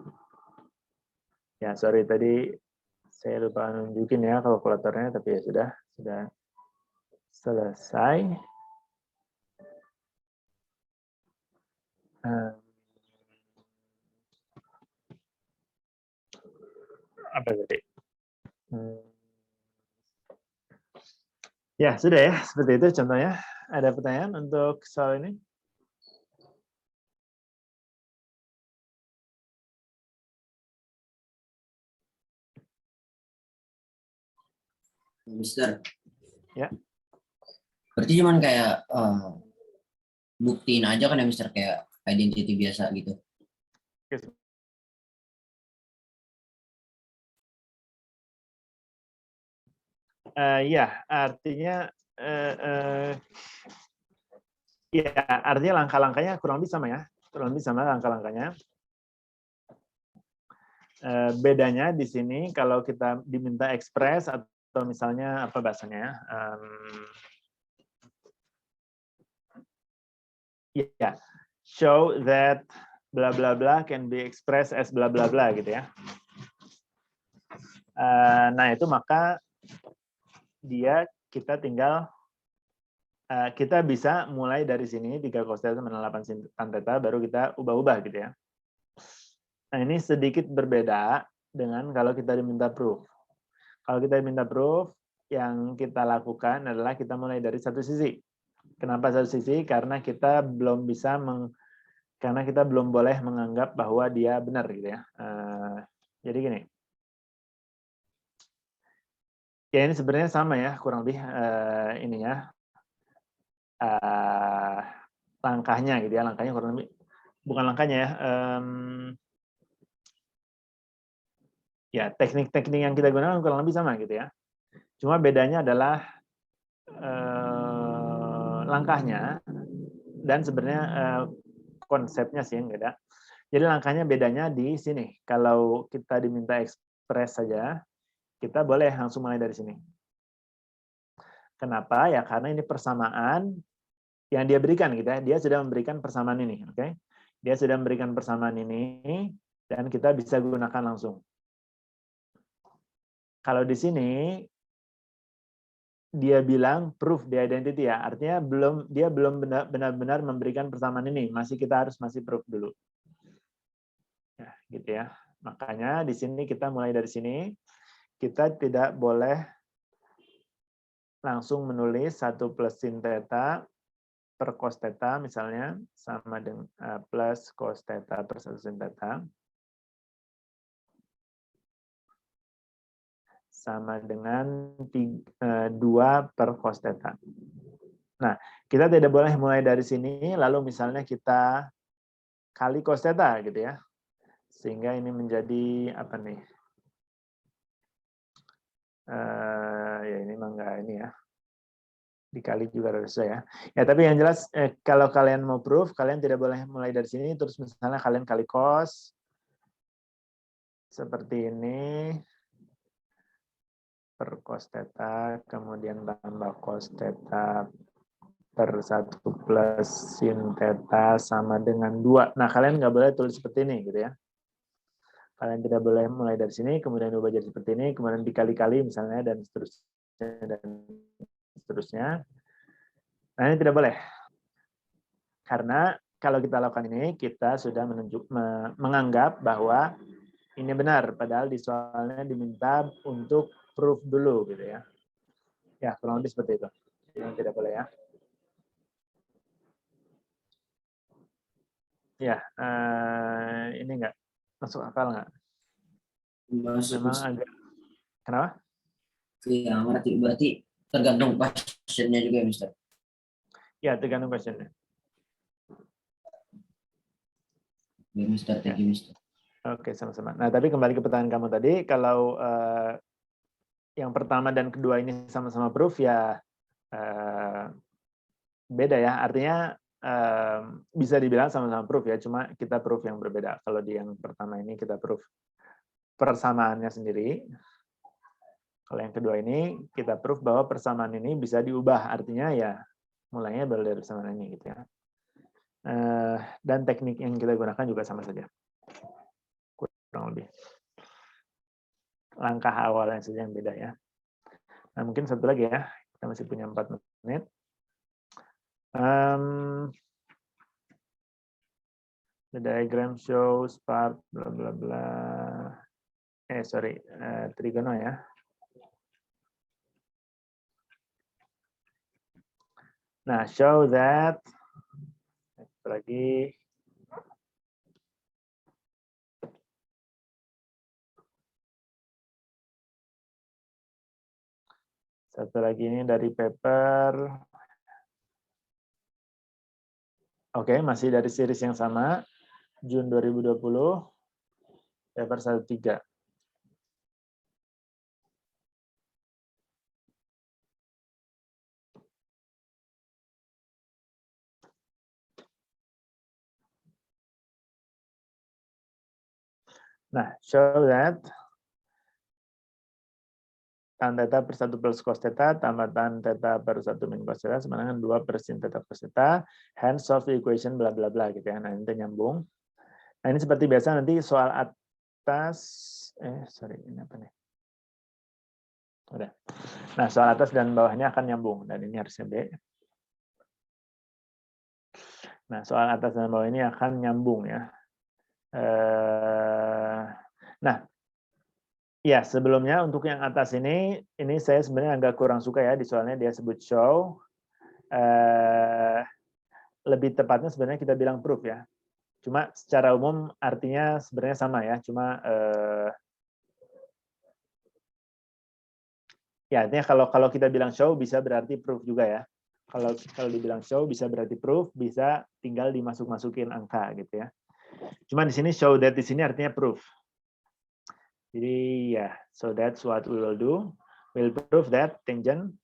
Ya, sorry tadi saya lupa nunjukin ya kalkulatornya, tapi ya sudah selesai. apa tadi? Ya, sudah ya. Seperti itu contohnya. Ada pertanyaan untuk soal ini? Mister. Ya. Berarti cuman kayak buktiin aja kan ya Mister, kayak identity biasa gitu. Ya, artinya ya, artinya langkah-langkahnya kurang lebih sama ya. Kurang lebih sama langkah-langkahnya. Bedanya di sini kalau kita diminta express atau misalnya apa bahasanya? Ya, show that bla bla bla can be expressed as bla bla bla gitu ya. Nah, itu maka kita tinggal kita bisa mulai dari sini 3 cos theta menang 8 sin tan theta baru kita ubah-ubah gitu ya. Nah, ini sedikit berbeda dengan kalau kita diminta proof. Kalau kita diminta proof, yang kita lakukan adalah kita mulai dari satu sisi. Kenapa satu sisi? Karena kita belum bisa karena kita belum boleh menganggap bahwa dia benar gitu ya. Jadi gini. Ya ini sebenarnya sama ya, kurang lebih ininya langkahnya gitu ya, langkahnya kurang lebih bukan langkahnya ya. Ya teknik-teknik yang kita gunakan kurang lebih sama gitu ya. Cuma bedanya adalah langkahnya dan sebenarnya konsepnya sih yang beda. Jadi langkahnya bedanya di sini. Kalau kita diminta express saja, kita boleh langsung mulai dari sini. Kenapa? Ya karena ini persamaan yang dia berikan gitu ya. Dia sudah memberikan persamaan ini, oke? Dia sudah memberikan persamaan ini dan kita bisa gunakan langsung. Kalau di sini dia bilang proof the identity ya, artinya dia belum benar-benar memberikan persamaan ini, kita harus proof dulu. Ya, gitu ya. Makanya di sini kita mulai dari sini, kita tidak boleh langsung menulis 1 plus sin theta per cos theta misalnya sama dengan plus cos theta per 1 sin theta sama dengan 2 per cos theta. Nah, kita tidak boleh mulai dari sini lalu misalnya kita kali cos theta gitu ya. Sehingga ini menjadi apa nih? Ya ini mah enggak ini ya. Dikali juga harus ya. Ya tapi yang jelas kalau kalian mau proof, kalian tidak boleh mulai dari sini terus misalnya kalian kali cos seperti ini per cos theta kemudian tambah cos theta per 1 plus sin theta sama dengan 2. Nah, kalian nggak boleh tulis seperti ini gitu ya. Kalian tidak boleh mulai dari sini kemudian ubah jadi seperti ini, kemudian dikali-kali misalnya dan seterusnya. Nah, ini tidak boleh. Karena kalau kita lakukan ini, kita sudah menganggap bahwa ini benar, padahal di soalnya diminta untuk proof dulu gitu ya. Ya, kurang lebih seperti itu. Yang tidak boleh ya. Ya, ini enggak masuk akal enggak? Masuk. Memang agak. Kenapa? Iya, berarti tergantung pasiennya juga ya, Mister. Ya, tergantung questionnya. Ya, Mister, thank you, Mister. Oke, sama-sama. Nah, tapi kembali ke pertanyaan kamu tadi, kalau yang pertama dan kedua ini sama-sama proof ya beda ya. Artinya bisa dibilang sama-sama proof ya, cuma kita proof yang berbeda. Kalau di yang pertama ini kita proof persamaannya sendiri. Kalau yang kedua ini kita proof bahwa persamaan ini bisa diubah. Artinya ya mulainya dari persamaan ini gitu ya. Dan teknik yang kita gunakan juga sama saja. Kurang lebih. Langkah awalnya saja yang beda ya. Nah, mungkin satu lagi ya. Kita masih punya 4 menit. The diagram shows part bla bla bla sorry, trigono ya. Nah, show that, lagi, satu lagi ini dari paper. Oke, masih dari series yang sama, Juni 2020, paper 13. Nah, show that tan theta per 1 plus cos theta tambah tan theta per 1 min cos theta sama dengan 2 per sin theta cos theta, hence solve the equation bla bla bla gitu ya. Nah, ini nyambung. Nah, ini seperti biasa nanti soal atas, sorry, ini apa nih? Udah. Nah, soal atas dan bawahnya akan nyambung, dan ini harusnya B. Nah, soal atas dan bawah ini akan nyambung ya. Nah, ya sebelumnya untuk yang atas ini saya sebenarnya agak kurang suka ya di soalnya dia sebut show. Lebih tepatnya sebenarnya kita bilang proof ya. Cuma secara umum artinya sebenarnya sama ya. Cuma ya artinya kalau kita bilang show bisa berarti proof juga ya. Kalau dibilang show bisa berarti proof, bisa tinggal dimasuk-masukin angka gitu ya. Cuma di sini show that di sini artinya proof. Jadi ya, so that's what we will do. We'll prove that tangent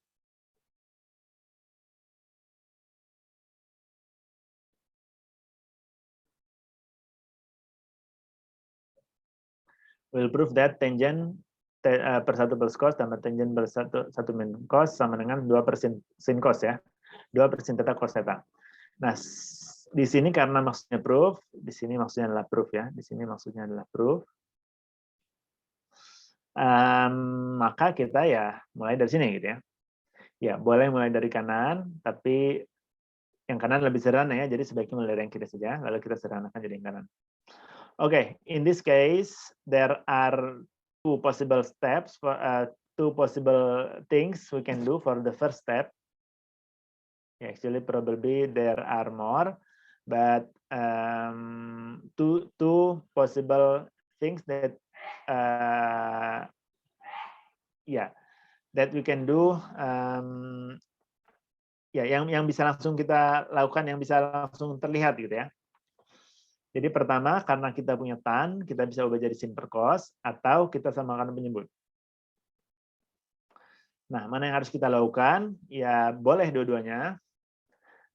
per 1 plus cos tambah tangent per 1 min cos sama dengan 2 per sin cos ya. 2 per sin theta cos theta. Nah, di sini karena maksudnya proof, di sini maksudnya adalah proof ya. Di sini maksudnya adalah proof. Maka kita ya mulai dari sini gitu ya. Ya, boleh mulai dari kanan, tapi yang kanan lebih sederhana ya, jadi sebaiknya mulai dari yang kiri saja, lalu kita sederhanakan jadi yang kanan. Okay, in this case, there are two possible steps, two possible things we can do for the first step. Actually, probably there are more, but two possible things that that we can do. Yang bisa langsung kita lakukan, yang bisa langsung terlihat gitu ya. Jadi pertama, karena kita punya tan, kita bisa ubah jadi sin per cos, atau kita samakan penyebut. Nah, mana yang harus kita lakukan? Ya, boleh dua-duanya.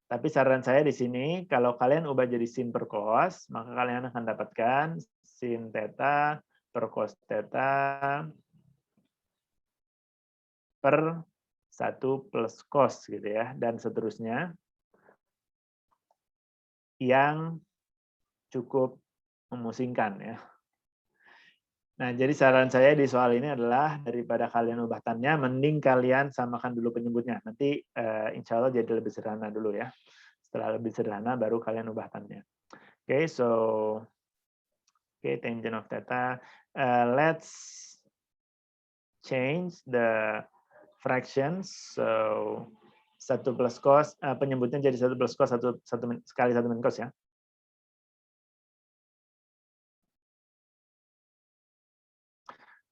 Tapi saran saya di sini, kalau kalian ubah jadi sin per cos, maka kalian akan dapatkan sin theta per cos theta per 1 plus cos gitu ya, dan seterusnya. Yang cukup memusingkan ya. Nah, jadi saran saya di soal ini adalah daripada kalian ubah tannya, mending kalian samakan dulu penyebutnya. Nanti insya Allah jadi lebih sederhana dulu ya. Setelah lebih sederhana baru kalian ubah tannya. Oke, tangent of theta. Let's change the fractions. So 1 plus cos, penyebutnya jadi 1 plus cos, sekali 1 min cos ya.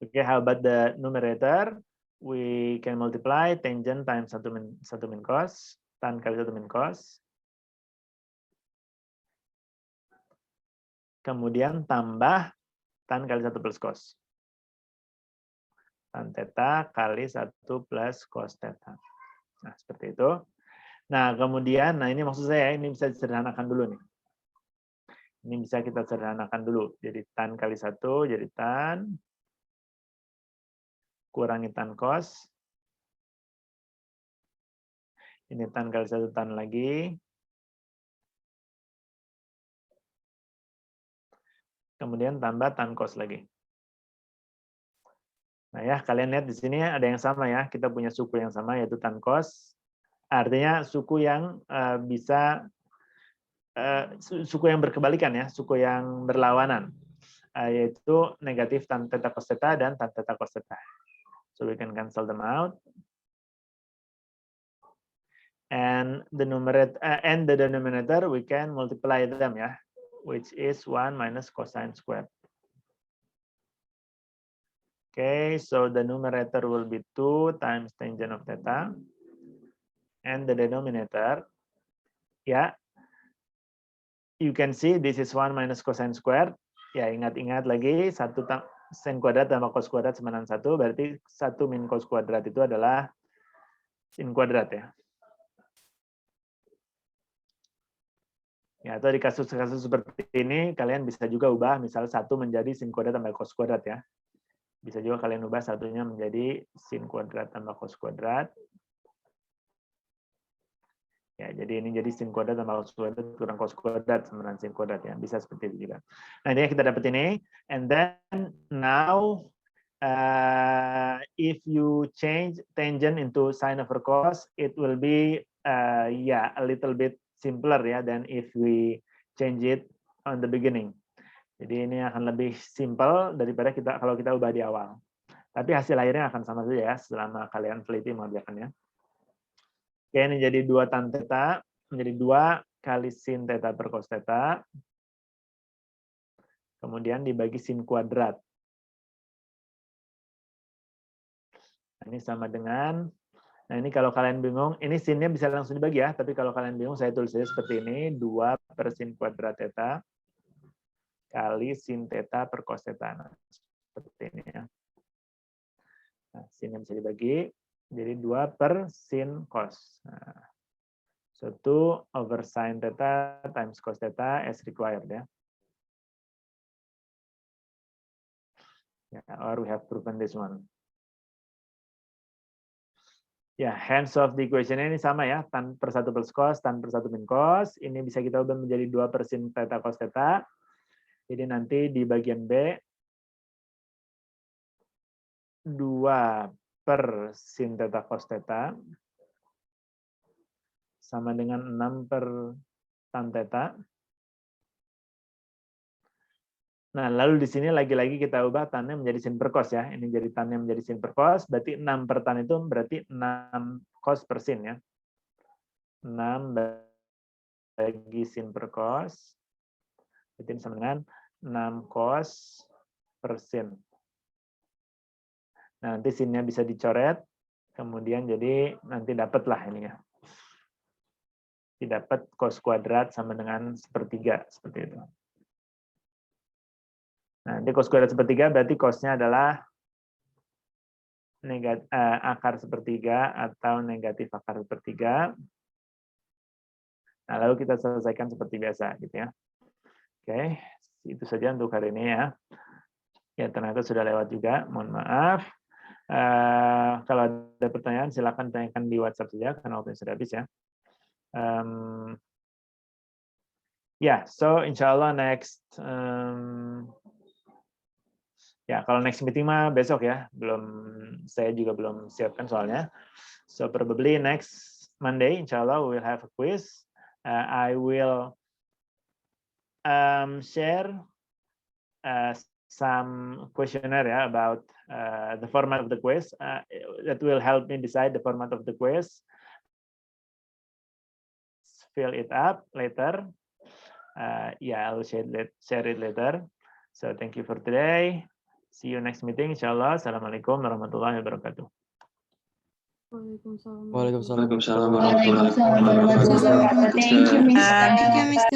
Okay, how about the numerator? We can multiply tangent times 1 min cos, tan kali 1 min cos. Kemudian tambah tan kali 1 plus cos. Tan theta kali 1 plus cos theta. Nah, seperti itu. Nah, kemudian, ini maksud saya, ini bisa disederhanakan dulu nih. Ini bisa kita sederhanakan dulu. Jadi tan kali 1, jadi tan. Kurangi tan cos. Ini tan kali 1 tan lagi. Kemudian tambah tan cos lagi. Nah ya, kalian lihat di sini ada yang sama ya. Kita punya suku yang sama yaitu tan cos. Artinya suku yang suku yang berkebalikan ya, suku yang berlawanan. yaitu negatif tan theta cos theta dan tan theta cos theta. So we can cancel them out. And the numerator and the denominator we can multiply them, ya, which is 1 minus cosine squared. Okay, so the numerator will be 2 times tangent of theta, and the denominator, ya, you can see this is 1 minus cosine squared. Ya, ingat-ingat lagi, 1 sin kuadrat tambah cos kuadrat sama dengan 1, berarti 1 min cos kuadrat itu adalah sin kuadrat, ya. Ya, atau di kasus-kasus seperti ini, kalian bisa juga ubah, misal 1 menjadi sin kuadrat tambah cos kuadrat, ya. Bisa juga kalian ubah satunya menjadi sin kuadrat tambah cos kuadrat. Ya, jadi ini jadi sin kuadrat tambah cos kuadrat kurang cos kuadrat sama dengan sin kuadrat, ya. Bisa seperti itu juga. Nah, ini kita dapat ini. And then now, if you change tangent into sine over cos, it will be a little bit simpler, ya, than if we change it on the beginning. Jadi ini akan lebih simple daripada kalau kita ubah di awal. Tapi hasil akhirnya akan sama saja, ya, selama kalian teliti mengerjakannya. Oke, ini jadi 2 tan theta menjadi 2 kali sin theta per cos theta. Kemudian dibagi sin kuadrat. Nah, ini sama dengan, nah ini kalau kalian bingung, ini sinnya bisa langsung dibagi, ya, tapi kalau kalian bingung saya tulis saja seperti ini, 2 per sin kuadrat theta kali sin theta per cos theta. Nah, seperti ini, ya. Nah, sinnya bisa dibagi, jadi 2 per sin cos. Nah, so 2 over sin theta times cos theta as required, ya. Or we have proven this one. Ya, hence of the equation ini sama, ya, tan per 1 plus cos, tan per 1 min cos. Ini bisa kita ubah menjadi 2 per sin theta cos theta. Jadi nanti di bagian B, 2 per sin theta cos theta sama dengan 6 per tan theta. Nah, lalu di sini lagi-lagi kita ubah tannya menjadi sin per cos, ya. Ini jadi tannya menjadi sin per cos, berarti 6 per tan itu berarti 6 cos per sin, ya. 6 bagi sin per cos, berarti sama dengan 6 cos per sin. Nah, nanti sinnya bisa dicoret, kemudian jadi nanti dapatlah ini, ya. Didapat cos kuadrat sama dengan 1/3, seperti itu. Nah, nanti cos kuadrat 1/3 berarti cosnya adalah akar 1/3 atau negatif akar 1/3. Nah, lalu kita selesaikan seperti biasa, gitu, ya. Oke, itu saja untuk hari ini, ya. Ya, ternyata sudah lewat juga, mohon maaf. Kalau ada pertanyaan silakan tanyakan di WhatsApp saja karena waktunya sudah habis, ya. So insya Allah next. Ya, kalau next meeting mah besok, ya. Saya juga belum siapkan soalnya. So probably next Monday, insya Allah we will have a quiz. I will share some questionnaire, ya, about the format of the quiz. That will help me decide the format of the quiz. Fill it up later. I'll share it later. So thank you for today. See you next meeting, insyaAllah. Assalamualaikum warahmatullahi wabarakatuh. Waalaikumsalam warahmatullahi wabarakatuh. Thank you, Mr.